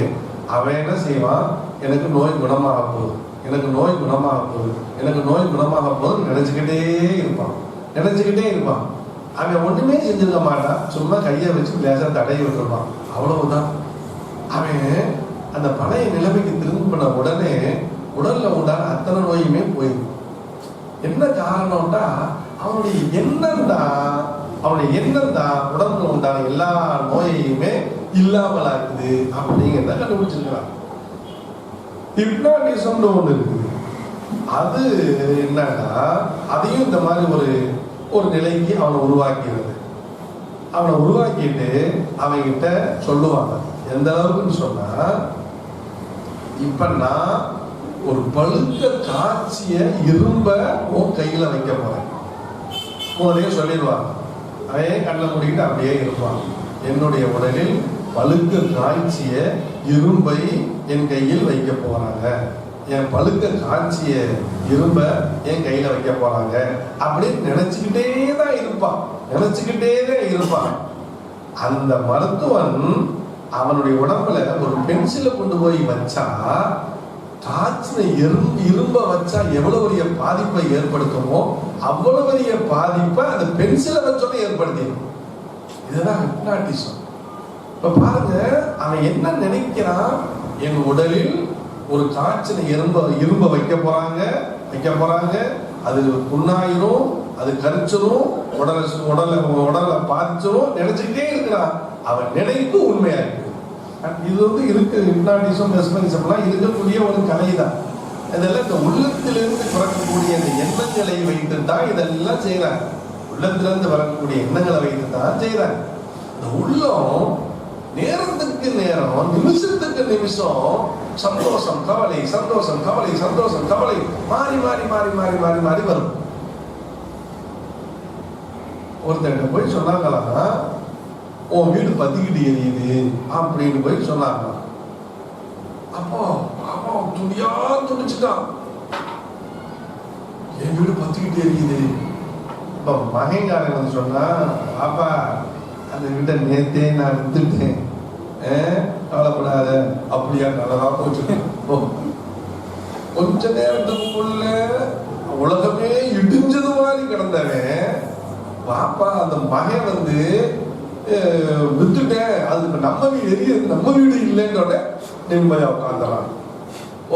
அவன் என்ன செய்வான், எனக்கு நோய் குணமாக போகுது, எனக்கு நோய் குணமாக போகுது, எனக்கு நோய் குணமாக போகுது நினைச்சுக்கிட்டே இருப்பான். அவன் ஒண்ணுமே செஞ்சிருக்க மாட்டான், சும்மா கையை வச்சு லேசா தடை விட்டுருப்பான், அவ்வளவுதான். அவன் அந்த பழைய நிலைமைக்கு திரும்பின உடனே உடல்ல உண்டான அத்தனை நோயுமே போயிடும். என்ன காரணம்டா, அவனுடைய எண்ணம் தான் உடம்புல உண்டான எல்லா நோயையுமே இல்லாமல் ஆகுது அப்படிங்கிறத கண்டுபிடிச்சிருக்கிறான். ஹிப்னாட்டிசம்னு ஒண்ணு இருக்குது. அது என்னன்னா, அதையும் இந்த மாதிரி ஒரு நிலைக்கு அவனை உருவாக்கிடுது. அவனை உருவாக்கிட்டு அவங்கிட்ட சொல்லுவாங்க, எந்த அளவுக்குன்னு சொன்னா, இப்ப நான் ஒரு பழுக்க காய்ச்சிய இரும்ப உன் கையில வைக்க போறேன். முதலே சொல்லிடுவாங்க. அவன் கண்ணை மூடிக்கிட்டு அப்படியே இருப்பான். என்னுடைய உடலில் பழுக்க காய்ச்சிய இரும்பை என் கையில் வைக்க போறாங்க, என் பழுக்க காய்ச்சிய இரும்ப என் கையில வைக்க போறாங்க அப்படின்னு நினைச்சுக்கிட்டே தான் இருப்பான். அந்த மருத்துவன் அவனுடைய உடம்புல ஒரு பென்சிலை கொண்டு போய் வச்சா, காய்ச்சின இரும்ப வச்சா எவ்வளவு பெரிய பாதிப்பை ஏற்படுத்துமோ அவ்வளவு பெரிய பாதிப்பை அந்த பென்சிலை வச்சோட ஏற்படுத்திடும். இதுதான் ஹிப்னாட்டிசம். இப்ப பாருங்க, அவன் என்ன நினைக்கிறான், என் உடலில் ஒரு காய்ச்சின இரும்ப வைக்க போறாங்க, அது புண்ணாயிரும், அது கரிச்சிரும், உடலை பாதிச்சிரும் நினைச்சுக்கிட்டே இருக்கிறான். அவன் நினைப்பு உண்மையா இருக்கு. இது இருக்கு. ஹிப்னாட்டிசம், மெஸ்மரிசம்லாம் இருக்கக்கூடிய ஒரு கலை தான். இதெல்லாம் இந்த உள்ளத்திலிருந்து பிறக்கக்கூடிய இந்த எண்ணங்களை வைத்து தான் இதெல்லாம் செய்யறாங்க. உள்ளத்திலிருந்து வரக்கூடிய எண்ணங்களை வைத்து தான் செய்யறாங்க. இந்த உள்ளம் நேரத்துக்கு நேரம், நிமிஷத்துக்கு நிமிஷம் சந்தோஷம் கவலை மாறி வரும். ஒருத்தர் போய் சொன்னாங்களா, உன் வீடு பத்திக்கிட்டு எரியுது அப்படின்னு போய் சொன்னாங்க. அப்போ துணியா துணிச்சுட்டான், என் வீடு பத்திக்கிட்டு எரியுது. இப்ப மகங்காரன் வந்து சொன்னா, பாப்பா அந்த வீட்டை நேத்தே நான் வித்துட்டேன், கவலைப்படாத. அப்படியா, நல்லதா போச்சு. கொஞ்ச நேரத்துக்குள்ள உலகமே இடிஞ்சது மாதிரி கிடந்தவன், பாப்பா அந்த மகன் வந்து வித்துட்டேன், அதுக்கு நம்ம வீடு எரியுது, நம்ம வீடு இல்லைன்னு நிம்மதியா உட்காந்துறான்.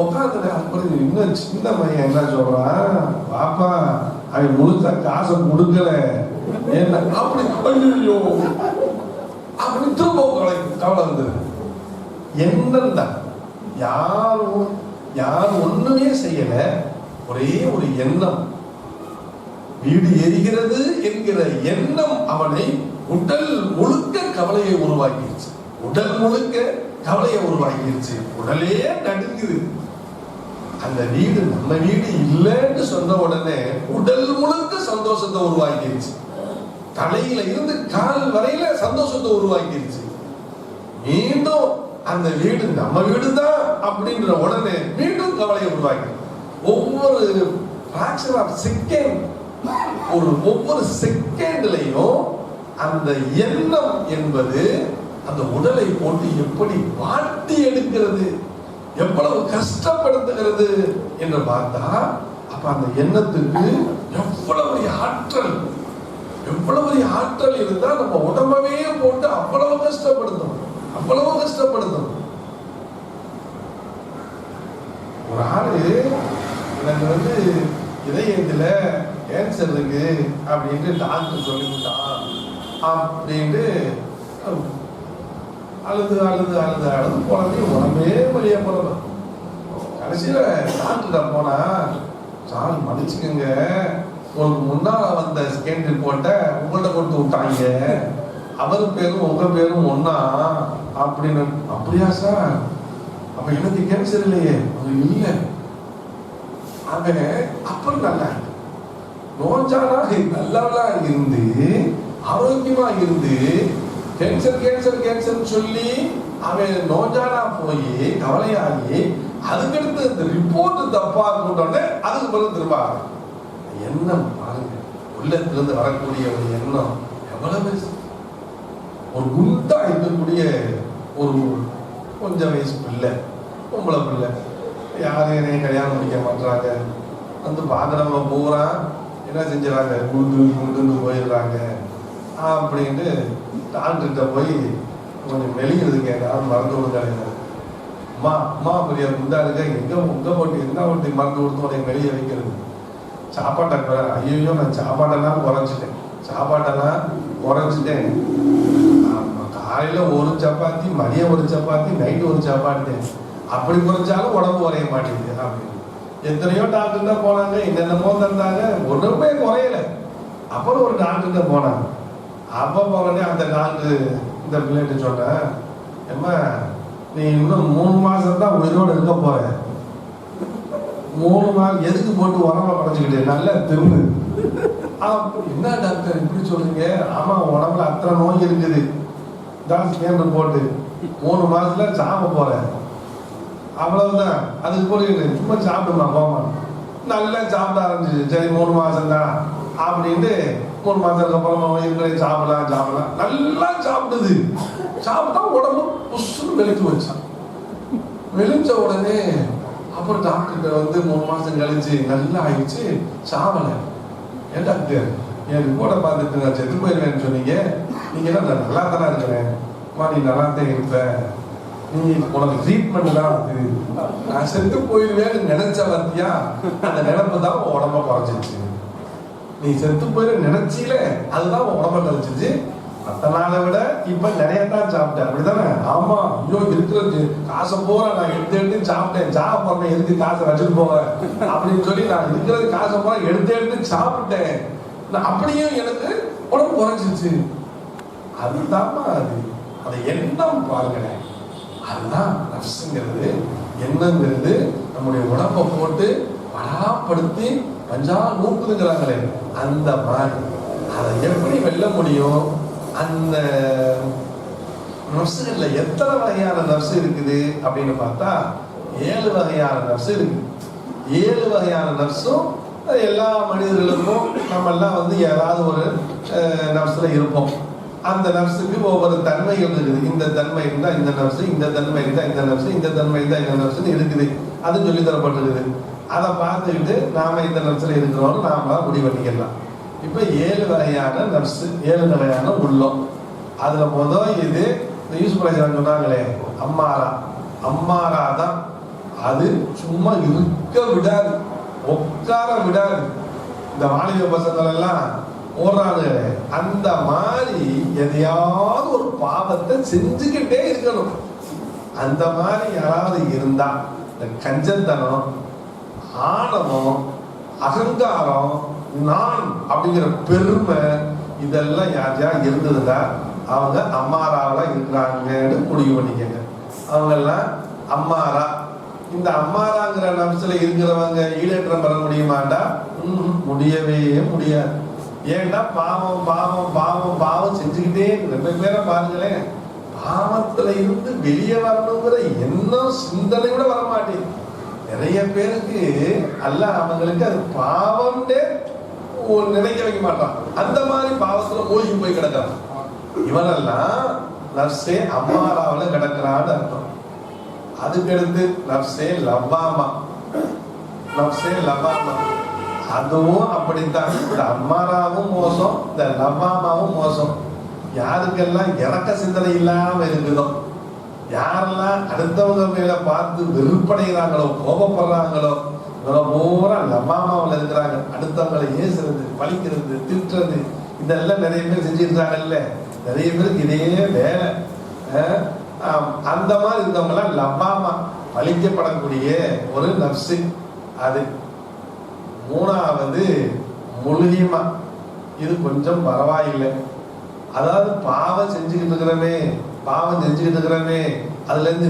அப்புறம் இன்னும் சின்ன பையன் என்ன சொல்றான், பாப்பா அவன் முழுசா காசை கொடுக்கல என்ன அப்படி, ஐயோ அப்படி திரும்ப கவலை வந்தது. என்னன்னா யாரும் ஒண்ணுமே செய்யல, ஒரே ஒரு எண்ணம், வீடு எரிகிறது என்கிற எண்ணம் அவனை உடல் முழுக்க கவலையை உருவாக்கிடுச்சு. உடலே நடுங்குது. அந்த வீடு நம்ம வீடு இல்லைன்னு சொன்ன உடனே உடல் முழுக்க சந்தோஷத்தை உருவாக்கிடுச்சு. தலையில இருந்து கால் வரையில சந்தோஷத்தை உருவாக்கிடுச்சு. மீண்டும் அந்த வீடு நம்ம வீடுதான் அப்படின்ற உடனே மீண்டும் கவலையை உருவாக்கி, ஒவ்வொரு fraction of second, ஒவ்வொரு செகண்ட்லையும் அந்த எண்ணம் என்பது அந்த உடலை போட்டு எப்படி வாட்டி எடுக்கிறது, எவ்வளவு கஷ்டப்படுத்துகிறது என்று பார்த்தா, அப்ப அந்த எண்ணத்துக்கு எவ்வளவு ஆற்றல் இருந்தா நம்ம உடம்பவே போட்டு அவ்வளவு கஷ்டப்படுத்தும். ஒரு ஆளு எனக்கு வந்து இதயத்துல கேன்சர் இருக்கு அப்படின்ட்டு டாக்டர் சொல்லிவிட்டான் அப்படின்ட்டு அழுது அழுது அழுது அழுது குழந்தை உடம்பே வழியா போறது. கடைசியில டாக்டர்கிட்ட போனா, சார் மன்னிச்சுக்கங்க, உங்களுக்கு முன்னால வந்த ஸ்கேன் ரிப்போர்ட்டை உங்கள்கிட்ட கொடுத்து விட்டாங்க, அவர் பேரும் உங்க பேரும் ஒன்னா அப்படின்னு. அப்படியா சார்? அப்ப எனக்கு கேன்சர் இல்லையே? அது இல்லை. அவன் அப்புறம் நல்லா நோஞ்சானா நல்லவளா இருந்து ஆரோக்கியமா இருந்து கேன்சர் கேன்சர் கேன்சர் சொல்லி அவன் நோஞ்சானா போய் கவலையாகி அதுக்கடுத்து இந்த ரிப்போர்ட் தப்பா கொண்டோடனே அதுக்கு பிறகு திரும்ப எண்ணம் பாருங்க, உள்ளத்திலிருந்து வரக்கூடிய ஒரு எண்ணம் எவ்வளவு. ஒரு குண்டா இருக்கக்கூடிய ஒரு கொஞ்சம் வயசு பிள்ளை, பொம்பளை பிள்ளை, யாரும் என்னையும் கல்யாணம் முடிக்க மாட்டாங்க. வந்து பார்க்குறவங்க பூரா என்ன செஞ்சுறாங்க, குண்டு போயிடுறாங்க அப்படின்ட்டு டாக்டர்கிட்ட போய் கொஞ்சம் மெலிகிறதுக்கு யாரும் மருந்து கொடுக்காங்க. அம்மா அம்மா பெரிய குண்டா இருக்க, எங்கே போட்டு என்ன போட்டு மருந்து கொடுத்து உடைய மெலிய வைக்கிறது. சாப்பாட்டை ஐயோ நான் சாப்பாட்டெல்லாம் குறைச்சிட்டேன். காலையில் ஒரு சப்பாத்தி, மதியம் ஒரு சப்பாத்தி, நைட்டு ஒரு சப்பாத்தி, அப்படி குறைச்சாலும் உடம்பு குறைய மாட்டேங்குது அப்படின்னு. எத்தனையோ டாக்டர்கிட்ட போனாங்க, என்னென்னமோ தந்தாங்க, ஒன்றுமே குறையல. அப்புறம் ஒரு டாக்டர்கிட்ட போனாங்க. அப்போ போனே அந்த டாக்டர் இந்த பிள்ளைகிட்ட சொன்னேன், ஏம்மா நீ இன்னும் 3 மாதம் தான் உயிரோடு இருக்க போற, 3 மாதம் எதுக்கு போட்டு உடம்ப குறைச்சிக்கிட்டு நல்லா தின்னு. என்ன டாக்டர் இப்படி சொல்றீங்க? ஆமா, உடம்புல அத்தனை நோய் இருக்குது, தான் ஸ்கேன் போட்டு 3 மாதத்துல சாப்பிட போறேன், அவ்வளவுதான். அதுக்கு போய் சும்மா சாப்பிடுமா போமா. நல்லா சாப்பிட ஆரம்பிச்சு. சரி 3 மாதம் தான் அப்படின்ட்டு 3 மாதத்துக்கு அப்புறம் இருக்கிற சாப்பிடலாம் நல்லா சாப்பிடுது. சாப்பிட்டா உடம்பு புஷ்னு வெளிச்சு வச்சான். வெளிச்ச உடனே அப்புறம் டாக்டர்கிட்ட வந்து 3 மாதம் கழிச்சு நல்லா ஆயிடுச்சு, சாவலை. ஏன் டாக்டர் என் ரிப்போர்ட்டை பார்த்துட்டு நான் செத்து போயிருவேன்னு சொன்னீங்க, நீங்க என்ன நல்லா தானே இருக்கிறேன், நீ நல்லா தான் இருப்ப, நீ உனக்கு ட்ரீட்மெண்ட் தான் அது, நான் செத்து போயிருவேன்னு நினைச்ச பார்த்தியா, அந்த நினைப்பு தான் உடம்ப குறைச்சிருச்சு. நீ செத்து போயிரு நினைச்சில, அதுதான் உடம்ப குறைச்சிச்சு. மற்ற நாளை விட இப்ப நிறைய தான் சாப்பிட்டேன், அப்படித்தானே? ஆமா. ஐயோ இருக்கிறது காசை போற நான் எடுத்து சாப்பிட்டேன், சாப்பிட்றேன், எதுக்கு காசை வச்சுட்டு போவேன் அப்படின்னு சொல்லி நான் இருக்கிறது காசை போற எடுத்து சாப்பிட்டேன், அப்படியும் எனக்கு உடம்பு குறைஞ்சிருச்சு. அதுதான்மா அது எண்ணம் பாருங்களேன். அதுதான் நஃப்ஸுங்கிறது, எண்ணங்கிறது. நம்முடைய உடம்பை போட்டு படாப்படுத்தி பஞ்சா நூக்குதுங்கிறாங்களே, அந்த மாதிரி அதை எப்படி வெல்ல முடியும்? அந்த நஃப்ஸுகள்ல எத்தனை வகையான நஃப்ஸ் இருக்குது அப்படின்னு பார்த்தா 7 வகையான நஃப்ஸ் இருக்கு. 7 வகையான நஃப்ஸும் எல்லா மனிதர்களுக்கும் நம்ம எல்லாம் வந்து ஏதாவது ஒரு நஃப்ஸ்ல இருப்போம். அந்த நஃப்ஸுக்கு ஒவ்வொரு தன்மைகள் இருக்குது. இந்த தன்மை இருந்தா இந்த நஃப்ஸ், இந்த தன்மை இருந்தா இந்த நஃப்ஸ், இந்த தன்மை இருந்தா இந்த நஃப்ஸ்ன்னு இருக்குது. அது சொல்லி தரப்பட்டிருக்குது. அதை பார்த்துக்கிட்டு நாம இந்த நஃப்ஸ்ல இருக்கிறோம்னு நாம முடிவு பண்ணிக்கலாம். இப்ப 7 வகையான நஃப்ஸ், 7 வகையான உள்ளம். அதுல முதல் இது யூசுப் அலைஹிஸ்ஸலாம் சொன்னாங்களே, அம்மாரா தான். அது சும்மா இருக்க விடாது, உட்கார விடாது. இந்த வாலிப பசங்கள் எல்லாம் ஓடுறாங்களே, அந்த மாதிரி எதையாவது ஒரு பாவத்தை செஞ்சுக்கிட்டே இருக்கணும். அந்த மாதிரி யாராவது இருந்தா இந்த கஞ்சத்தனம், ஆணவம், அகங்காரம், நான் அப்படிங்கிற பெருமை, இதெல்லாம் யாரையா இருந்ததுன்னா அவங்க அம்மாராவில இருக்கிறாங்கன்னு முடிவு பண்ணிக்கங்க. அவங்க எல்லாம் அம்மாரா. இந்த அம்மாராங்கிற நம்சில இருக்கிறவங்க ஈடேற்றம் பெற முடியுமாண்டா? முடியவே முடியாது. ஏன்னா பாவம் பாவம் பாவம் பாவம் செஞ்சுக்கிட்டே ரொம்ப பேரை பாருங்களேன், பாவத்துல இருந்து வெளியே வரணுங்கிற எண்ணம் சிந்தனை கூட வர மாட்டேங்குது. நிறைய பேருக்கு அல்ல அவங்களுக்கு அது பாவம்னே நினைக்க வைக்க மாட்டான். அந்த மாதிரி பாவத்துல மூழ்கி போய் கிடக்கிறான். இவனெல்லாம் நஃப்ஸே அம்மாராவில கிடக்கிறான்னு அர்த்தம். அதுக்கடுத்து நஃப்ஸே லவ்வாமா. அதுவும் அப்படித்தான். இந்த அம்மாராவும் மோசம், இந்த லவ்வாமாவும் மோசம். யாருக்கெல்லாம் இறக்க சிந்தனை இல்லாம இருக்குதோ, யாரெல்லாம் அடுத்தவங்க மேல பார்த்து வெறுப்படைகிறாங்களோ, கோபப்படுறாங்களோ, பூரா லவ்வாமாவில் இருக்கிறாங்க. அடுத்தவங்களை ஏசுறது, பழிக்கிறது, திட்டுறது, இதெல்லாம் நிறைய பேர் செஞ்சிருக்காங்கல்ல. நிறைய பேருக்கு இதே வேலை. அந்த மாதிரி இருந்தவங்கலாம் லவ்வாமா பழிக்கப்படக்கூடிய ஒரு நப்சு. அது மூணாவது முழுகிமா. இது கொஞ்சம் பரவாயில்லை. அதாவது பாவம் செஞ்சுக்கிட்டு இருக்கிறமே அதுல இருந்து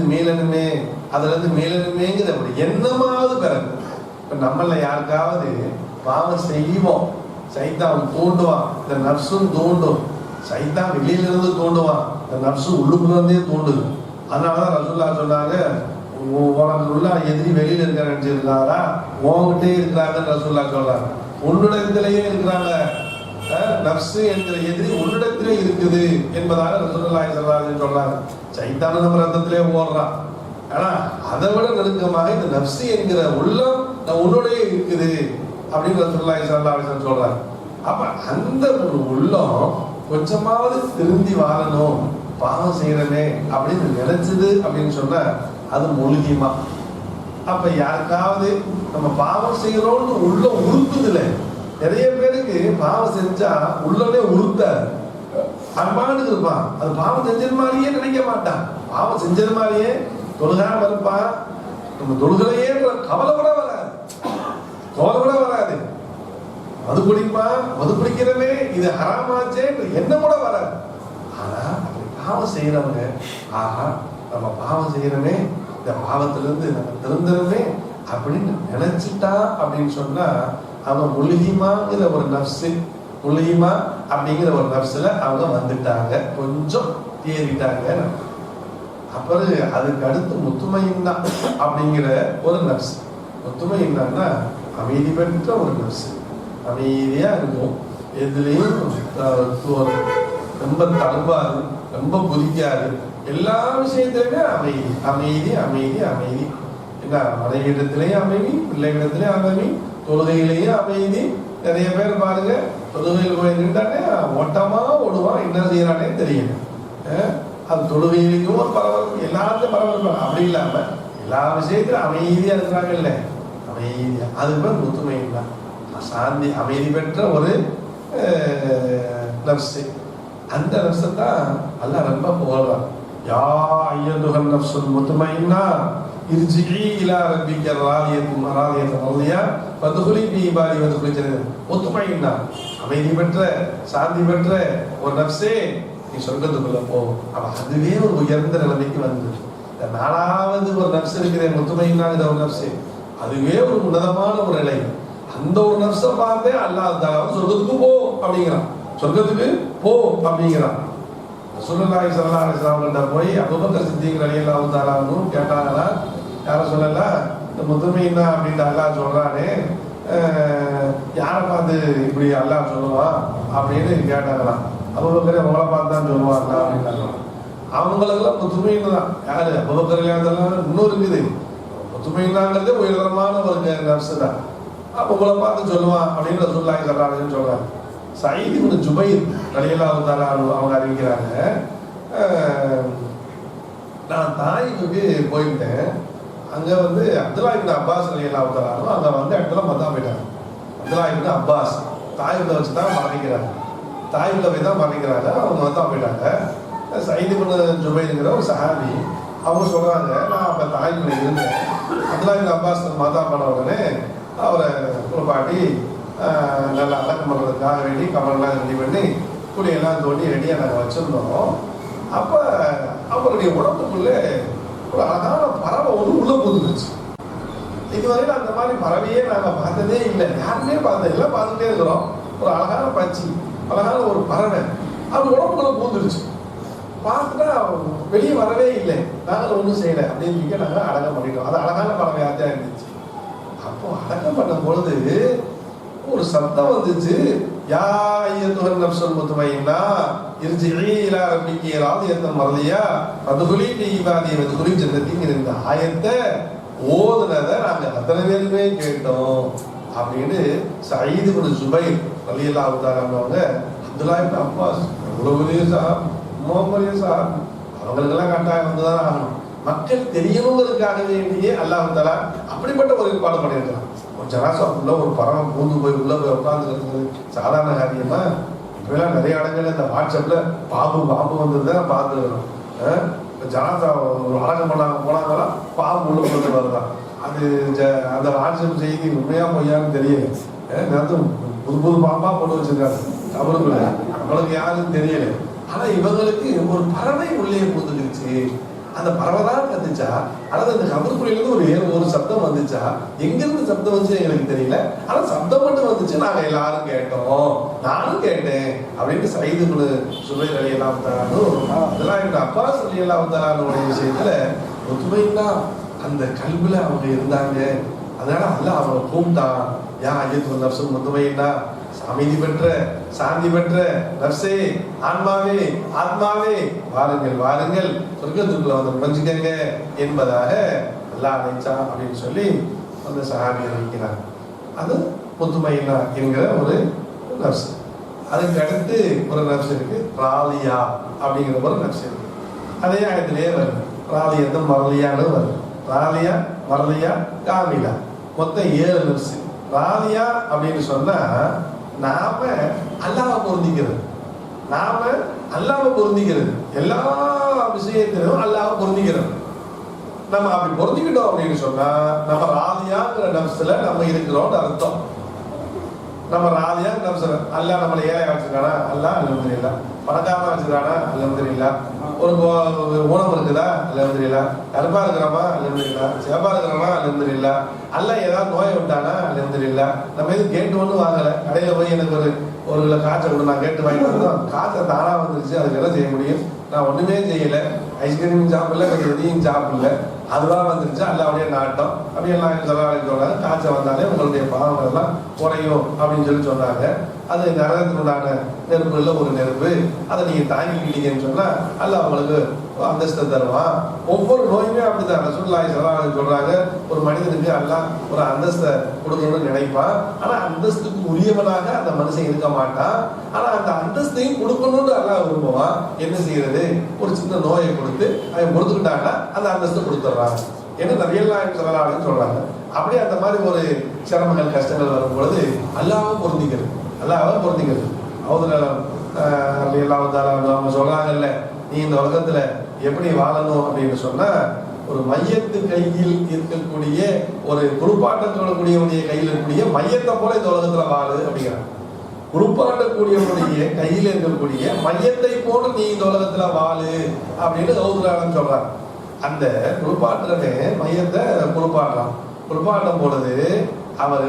மீளணுமேங்கிற ஒரு எண்ணமாவது பிறகு. இப்ப நம்மள யாருக்காவது பாவம் செய்வோம், சைத்தான் தூண்டுவான், இந்த நப்சும் தூண்டும். சைத்தான் வெளியில இருந்து தூண்டுவான், இந்த நப்சு உள்ளுக்குள்ள இருந்தே தூண்டுது. அதனாலதான் ரசூலுல்லாஹ் சொன்னாங்க, உனக்கு உள்ள எதிரி வெளியில இருக்க நினைச்சிருக்காரா, உன்கிட்டே இருக்கிறாங்கன்னு ரசூலுல்லாஹ் சொல்றாங்க. உன்னிடத்திலேயே இருக்கிறாங்க. நப்சு என்கிற எதிரி உன்னிடத்திலே இருக்குது என்பதாக ரசூலுல்லாஹி ஸல்லல்லாஹு அலைஹி வஸல்லம் சொல்றாங்க. சைத்தான நம்ம ரத்தத்திலே ஓடுறான். ஆனா அதை விட நெருக்கமாக இந்த நப்சு என்கிற உள்ளம் உன்னுடைய இருக்குது அப்படின்னு ரசூலுல்லாஹி ஸல்லல்லாஹு அலைஹி வஸல்லம் சொல்றாங்க. அப்ப அந்த ஒரு உள்ளம் கொஞ்சமாவது திருந்தி வாழணும், பாவம் செய்யறமே அப்படின்னு நினைச்சது அப்படின்னு சொன்னா அது மூலிகமா. அப்ப யாருக்காவது நம்ம பாவம் செய்யறோம்னு உள்ள உறுத்துதுல, நிறைய பேருக்கு பாவம் செஞ்சா உள்ளமே உறுத்தாது, அன்பானது இருப்பான். அது பாவம் செஞ்சது மாதிரியே நினைக்க மாட்டான், பாவம் செஞ்சது மாதிரியே தொழுகாம இருப்பான். நம்ம தொழுகலையே கவலை கூட வராது. மது குடிப்பான், மது குடிக்கிறவே இது ஹராமாச்சே எண்ணம் கூட வராது. ஆனா அப்படி பாவம் செய்யறவங்க, ஆஹா நம்ம பாவம் செய்யறமே, இந்த பாவத்திலிருந்து நம்ம திருந்தறமே அப்படின்னு நினைச்சிட்டா அப்படின்னு சொன்னா அவன் முழுகிமாங்கிற ஒரு நப்சு, முழுகிமா அப்படிங்கிற ஒரு நப்சுல அவங்க வந்துட்டாங்க, கொஞ்சம் தேறிட்டாங்க. அப்புறம் அதுக்கு அடுத்து முத்துமையின்னா அப்படிங்கிற ஒரு நப்சு. முத்துமையின்னா அமைதி பெற்ற ஒரு நப்சு. அமைதியா இருக்கும், எதுலையும் ரொம்ப தழுவாது, ரொம்ப குதிக்காது, எல்லா விஷயத்திலுமே அமைதி. என்ன, மனைவிடத்திலேயும் அமைதி, பிள்ளைகளிடத்திலேயும் அமைதி, தொழுகையிலேயும் அமைதி. நிறைய பேர் பாருங்க, தொழுகையில் போய் நின்றானே ஓட்டமா ஓடுவான், என்ன செய்யறானே தெரியல. அது தொழுகையிலையும் ஒரு பரபரப்பு, எல்லாத்தையும் பரபரப்பு. அப்படி இல்லாம எல்லா விஷயத்திலும் அமைதியா இருக்கிறாங்க இல்ல, அமைதியா. அது பேர் முத்துமையின்னா சாந்தி, அமைதி பெற்ற ஒரு நப்சு. அந்த நப்சை தான் அல்லாஹ் ரொம்ப புகழ்றான். யா அய்யுஹன் நப்சுல் முத்மஇன்னா இர்ஜிஇ இலா ரப்பிக ராதியத்துன் மர்தியா ஃபத்குலி ஃபீ இபாதி வத்குலி ஜன்னத். முத்மஇன்னா அமைதி பெற்ற, சாந்தி பெற்ற ஒரு நப்சே, நீ சொர்க்கத்துக்குள்ள போ. அப்ப அதுவே ஒரு உயர்ந்த நிலைமைக்கு வந்து இந்த நாலாவது ஒரு நப்சு இருக்கிற முத்மஇன்னாங்கிற ஒரு நப்சு, அதுவே ஒரு உன்னதமான ஒரு நிலை. அந்த ஒரு நப்சை பார்த்தே அல்லாஹ் சொர்க்கத்துக்கு போ அப்படிங்கிறான், சொர்க்கத்துக்கு போ அப்படிங்கிறான். ரசூலுல்லாஹி ஸல்லல்லாஹு அலைஹி வஸல்லம் போய் அபூபக்கர் சித்திக் ரலியல்லாஹு தஆலா அன்ஹு கேட்டாங்களா, யார சொல்லலாம், இந்த முத்துமையின்னா அப்படின்னு அல்லாஹ் சொல்றானே, யாரை பார்த்து இப்படி அல்லாஹ் சொல்லுவான் அப்படின்னு கேட்டாங்களாம். அபூபக்கர் அவங்கள பார்த்து தான் சொல்லுவாங்க அப்படின்னு. அவங்களுக்கெல்லாம் முத்துமையின்னு தான். யாரு அபூபக்கர் ரலியல்லாஹு இன்னும் இருக்குது. முத்துமையின்னாங்கிறது உயர்தரமான ஒரு நப்சு தான். அப்போ உங்களை பார்த்து சொல்லுவான் அப்படின்னு ரசூலுல்லாஹி ஸல்லல்லாஹு அலைஹி வஸல்லம் சொல்றாங்க. சயீத் இப்னு ஜுபைர் ரலியல்லாஹு தஆலா அவங்க அறிவிக்கிறாங்க, நான் தாயிஃபுக்கு போயிருந்தேன். அங்க வந்து அப்துல்லா இப்னு அப்பாஸ் ரலியல்லாஹு தஆலா அங்க வந்து இடத்துல மத்தா போயிட்டாங்க. அப்துல்லா இப்னு அப்பாஸ் தாயிஃப்ல வச்சு தான் மரணிக்கிறாங்க, தாயிஃப்ல போய் தான் மரணிக்கிறாங்க. அவங்க மத்தா போயிட்டாங்க. சயீத் இப்னு ஜுபைர்ங்கிற ஒரு சஹாபி அவங்க சொல்றாங்க, நான் அப்ப தாயிஃப்ல இருந்தேன். அப்துல்லா இப்னு அப்பாஸ் மத்தா பண்ண உடனே அவரை குளிப்பாட்டி நல்லா அடக்கம் பண்ணுறதுக்காக வேண்டி கவரெல்லாம் ரெடி பண்ணி குழியெல்லாம் தோண்டி ரெடியாக நாங்கள் வச்சுருந்தோம். அப்போ அவருடைய உடம்புக்குள்ளே ஒரு அழகான பறவை ஒன்று உள்ள புதுச்சு. இதுவரையில் அந்த மாதிரி பறவையே நாங்கள் பார்த்ததே இல்லை, யாருமே பார்த்தது இல்லை, பார்த்துட்டே இருக்கிறோம். ஒரு அழகான பச்சி, அழகான ஒரு பறவை அது உடம்புக்குள்ள பூந்துருச்சு. பார்த்துட்டா வெளியே வரவே இல்லை, நாங்கள் ஒன்றும் செய்யலை அப்படின்னு நாங்கள் அடக்கம் பண்ணிட்டோம். அது அழகான பறவையாக தான் இருந்துச்சு. அப்போ அடக்கம் பண்ணும் பொழுது ஒரு சத்தம் வந்துச்சு, யா அய்யுஹன் நப்சுல் முத்மஇன்னா இர்ஜிஇ இலா ரப்பிகி ராதியத்துன் மர்தியா ஃபத்குலி ஃபீ இபாதி வத்குலி ஜன்னத்திங்கிற இந்த ஆயத்தை ஓதுனதை நாங்கள் அத்தனை பேருமே கேட்டோம் அப்படின்னு சயீத் இப்னு ஜுபைர் ரலியல்லாஹு தஆலா அவங்க அப்துல்லா இப்னு அப்பாஸ் எவ்வளவு பெரிய சாஹாப், பெரிய சாஹாப், அவங்களுக்கெல்லாம் கட்டாயம் வந்துதான் ஆகணும். மக்கள் தெரியணுங்கிறதுக்காக வேண்டியே அல்லாஹ் தஆலா அப்படிப்பட்ட ஒரு ஏற்பாடு பண்ணியிருக்கிறான். ஒரு ஜனாசாக்குள்ள ஒரு பறவை பூந்து போய் உள்ள போய் உட்காந்துக்கிறது சாதாரண காரியமா? இப்பெல்லாம் நிறைய இடங்கள்ல இந்த வாட்ஸ்அப்ல பாம்பு வந்ததுதான் பார்த்துருக்கோம். ஜனாதா ஒரு அடக்கம் போனாங்களா பாம்பு உள்ள கொண்டு வருதான். அது அந்த வாட்ஸ்அப் செய்தி உண்மையா பொய்யான்னு தெரியல. நேரத்தும் புது புது பாம்பா போட்டு வச்சிருக்காங்க கபருக்குள்ள, நம்மளுக்கு யாருன்னு தெரியல. ஆனா இவங்களுக்கு ஒரு பறவை உள்ளே பூந்துடுச்சு. அந்த பறவை தான் கத்துச்சா அல்லது அந்த கபருக்குள்ளிலிருந்து ஒரு சப்தம் வந்துச்சா, எங்கிருந்து சப்தம் வந்துச்சு எங்களுக்கு தெரியல. ஆனா சப்தம் மட்டும் வந்துச்சு, நாங்க எல்லாரும் கேட்டோம், நானும் கேட்டேன் அப்படின்னு சைது சுபைர் ரலியல்லாஹு தஆலா அதெல்லாம் எங்க அப்பா ரலியல்லாஹு தஆலாவுடைய விஷயத்துல ஒத்துமைன்னா அந்த கல்வில அவங்க இருந்தாங்க. அதனால அல்லாஹ் அவங்களை கூப்பிட்டான், யா அய்யத்துல் நஃப்ஸுல் முத்மஇன்னா, அமைதி பெற்ற சாந்தி பெற்ற நஃப்ஸே, ஆன்மாவே ஆத்மாவே, வாருங்கள் வாருங்கள் சொர்க்கத்துக்குள்ள வந்து நுழைஞ்சுக்கங்க என்பதாக அல்லாஹ் நினைச்சான் அப்படின்னு சொல்லி அந்த சஹாபி அறிவிக்கிறார். அது முத்மஇன்னா என்கிற ஒரு நஃப்ஸ். அதுக்கு அடுத்து ஒரு நஃப்ஸ் இருக்கு, ராலியா அப்படிங்கிற ஒரு நஃப்ஸ் இருக்கு. அதே ஆயத்திலேயே வருது, ராலியத்தும் மரலியான்னு வருது. ராலியா மரலியா காமிலா, மொத்தம் 7 நஃப்ஸ். ராலியா அப்படின்னு சொன்னா நாம அல்லாஹ்வை பொருந்திக்கிறது, நாம அல்லாஹ்வை பொருந்திக்கிறது, எல்லா விஷயத்திலும் அல்லாஹ்வை பொருந்திக்கிறது. நம்ம அப்படி பொருந்திக்கிட்டோம் அப்படின்னு சொன்னா நம்ம ராலியாங்கிற நஃப்ஸ்ல நம்ம இருக்கிறோம்னு அர்த்தம். நம்ம ராலியா நஃப்ஸ்ல அல்லாஹ் நம்மளை ஏழையா வச்சிருக்கானா, அல்லாஹ் அல்ஹம்துலில்லாஹ். பணக்காரனா வச்சிருக்கானா, அல்ஹம்துலில்லாஹ். ஒரு ஊனம் இருக்குதா, அல்ஹம்துலில்லாஹ். கருப்பா இருக்கிறோமா, அல்ஹம்துலில்லாஹ். சிவப்பா இருக்கிறோமா, அல்ஹம்துலில்லாஹ். அல்லாஹ் ஏதாவது நோயை விட்டானா, அல்ஹம்துலில்லாஹ். நம்ம எதுவும் கேட்டு ஒன்றும் வாங்கல, கடையில போய் எனக்கு ஒரு கிலோ காய்ச்சல் கொடு நான் கேட்டு வாங்கிட்டு வந்தோம், காய்ச்சல் தானா வந்துருச்சு, அதுக்கு என்ன செய்ய முடியும்? நான் ஒண்ணுமே செய்யல, ஐஸ்கிரீம் சாப்பிடல, கொஞ்சம் எதையும் சாப்பிடல, அதுதான் வந்துருச்சு, அல்லாவுடைய நாட்டம் அப்படியெல்லாம் சொல்றாங்க. காய்ச்சல் வந்தாலே உங்களுடைய பாவங்கள் எல்லாம் குறையும் அப்படின்னு சொல்லி சொன்னாங்க. அது நரகத்தினுடான நெருப்புல ஒரு நெருப்பு, அதை நீங்க தாங்கிக்கிட்டீங்கன்னு சொன்னா அல்லாஹ் உங்களுக்கு அந்தஸ்தை தருவான். ஒவ்வொரு நோயுமே அப்படிதான். ரசூலுல்லாஹி ஸல்லல்லாஹு அலைஹி சொல்றாங்க, ஒரு மனிதனுக்கு அல்லாஹ் ஒரு அந்தஸ்தை கொடுக்கணும்னு நினைப்பான், ஆனா அந்தஸ்துக்கு உரியவனாக அந்த மனுஷன் இருக்க மாட்டான். ஆனா அந்த அந்தஸ்தையும் கொடுக்கணும்னு அல்லாஹ் விரும்புவான். என்ன செய்யறது? ஒரு சின்ன நோயை கொடுத்து அவன் பொறுத்துக்கிட்டாங்கன்னா அந்த அந்தஸ்தை கொடுத்துட்றாங்க என்ன நபியல்லாஹு ஸல்லல்லாஹு அலைஹி சொல்றாங்க. அப்படியே அந்த மாதிரி ஒரு சிரமங்கள் கஷ்டங்கள் வரும் பொழுது அல்லாஹ்வை பொருந்திக்கிறது, அல்லாஹ்வை பொருந்திக்கிறது. அவங்க சொல்றாங்கல்ல, நீ இந்த உலகத்துல எப்படி வாழணும் அப்படின்னு சொன்னா, ஒரு மையத்து கையில் இருக்கக்கூடிய ஒரு குறுப்பாட்டக்கூடியவனுடைய கையில் இருக்கக்கூடிய மையத்தை போல இந்த உலகத்துல வாழு அப்படிங்கிறாங்க. குறுப்பாட்டக்கூடியவனுடைய கையில் இருக்கக்கூடிய மையத்தை போல நீ இந்த உலகத்துல வாழு அப்படின்னு கௌதுராளன் சொல்றாங்க. அந்த குறுப்பாட்டுறவே மையத்தை குறுப்பாடுறான். குறுப்பாட்டும் பொழுது அவர்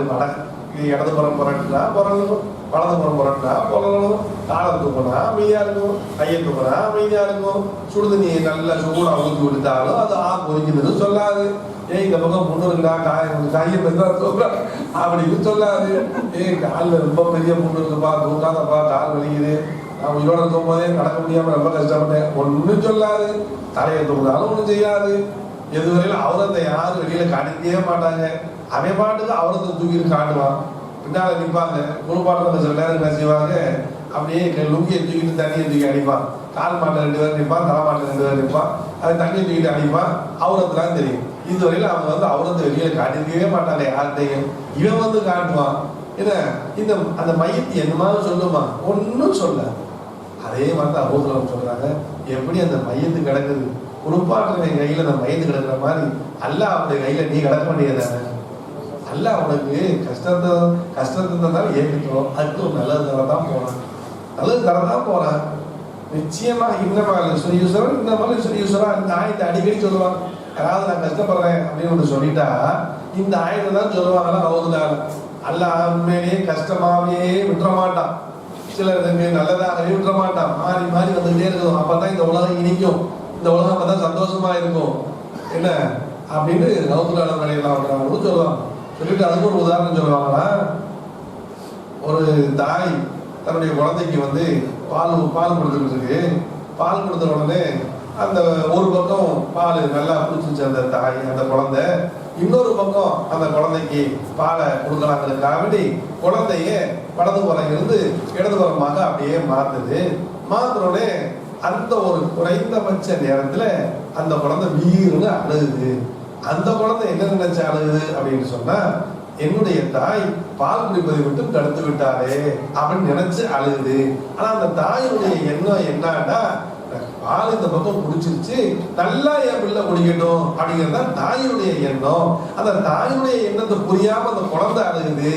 இடதுபுறம் புரட்டுனா புறணும், வலதுபுறம் புரட்டுனா புறணும், காலத்துக்கு போனா அமைதியா இருக்கும், கையத்துக்கு போனா அமைதியா இருக்கும். சுடுதண்ணி நல்லா சூடா ஊற்றி விடுத்தாலும் அது பொறிக்கிறது சொல்லாது. இந்த பக்கம் பொண்ணு இருக்குடா, கையை பெருசா தூக்க அப்படின்னு சொல்லாது. காலில் ரொம்ப பெரிய பொண்ணு இருக்குப்பா, தூக்காதப்பா, கால் வலிக்குது, நான் உயிரோட இருக்கும் போதே நடக்க முடியாம ரொம்ப கஷ்டப்பட்டேன், ஒன்னும் சொல்லாது. தலையை தூக்குனாலும் ஒன்றும் செய்யாது. எதுவரையிலும் அவரத்தை யாரும் வெளியில காட்டிக்கவே மாட்டாங்க. அவன் பாட்டுக்கு அவரத்தை தூக்கிட்டு காட்டுவான். பின்னால நிற்பாங்க குழுப்பாடுற சில நேரம் என்ன செய்வாங்க, அப்படியே லுங்கியை தூக்கிட்டு தண்ணியை தூக்கி அடிப்பான். கால் மாட்டில் 2 பேர் நிற்பான், தலை மாட்டில் 2 பேர் நிற்பான். அது தண்ணியை தூக்கிட்டு அடிப்பான். அவரத்துலாம் தெரியும். இதுவரையில அவங்க அவரத்தை வெளியில காட்டிக்கவே மாட்டாங்க யார்கிட்டையும். இவன் காட்டுவான். ஏன்னா இந்த அந்த மையத்தை என்னமாவது சொல்லுமா, ஒன்னும் சொல்ல. அதே மாதிரி தான் அபூஹுரைரா சொல்றாங்க, எப்படி அந்த மையத்து கிடக்குது, குறுப்பாட்டுறவன் கையில அந்த மையத்து கிடக்குற மாதிரி அல்லாஹ் அவனுடைய கையில நீ கிடக்க வேண்டியதானே. அல்லாஹ் அவனுக்கு கஷ்டத்தை தான் ஏற்றுக்கிறோம், அதுக்கு ஒரு நல்லது தரதான் போறான், நல்லது தரதான் போறான். நிச்சயமா இந்த மாதிரி சொல்லியூசரா இந்த ஆயத்தை அடிக்கடி சொல்லுவாங்க. யாராவது நான் கஷ்டப்படுறேன் அப்படின்னு ஒன்று சொல்லிட்டா இந்த ஆயத்தை தான் சொல்லுவாங்களா கௌதுரால. அல்லாஹ் உண்மையிலேயே கஷ்டமாவே விட்டுற மாட்டான், சிலருக்கு நல்லதாகவே விட்டுற மாட்டான். மாறி மாறி வந்துகிட்டே இருக்கும். அப்பதான் இந்த உலகம் இனிக்கும், இந்த உலகம் அப்பதான் சந்தோஷமா இருக்கும் என்ன அப்படின்னு கௌதுரால வேலையெல்லாம் சொல்லுவாங்க. சொல்லிட்டு அதுக்கு ஒரு உதாரணம் சொல்லுவாங்களா, ஒரு தாய் தன்னுடைய குழந்தைக்கு பால் கொடுத்துட்டு இருக்கு. பால் கொடுத்த உடனே அந்த ஒரு பக்கம் பால் நல்லா குடிச்சிச்சு அந்த தாய், அந்த குழந்தை. இன்னொரு பக்கம் அந்த குழந்தைக்கு பாலை கொடுக்கலாங்கிறதுக்காக குழந்தைய வலதுபுறம் இருந்து இடதுபுறமாக அப்படியே மாத்துது. மாத்தினோடனே அந்த ஒரு குறைந்தபட்ச நேரத்துல அந்த குழந்தை வீருன்னு அழுகுது. அந்த குழந்தை என்ன நினைச்சு அழுகுது அப்படின்னு சொன்னா, என்னுடைய தாய் பால் குடிப்பதை விட்டு தடுத்து விட்டாரே அப்படின்னு நினைச்சு அழுகுது. ஆனா அந்த தாயினுடைய எண்ணம் என்னன்னா, பால் இந்த பக்கம் குடிச்சிருச்சு, நல்லா என் பிள்ளை குடிக்கட்டும் அப்படிங்கிறது தாயுடைய எண்ணம். அந்த தாயுடைய எண்ணத்தை புரியாம அந்த குழந்தை அழுகுது.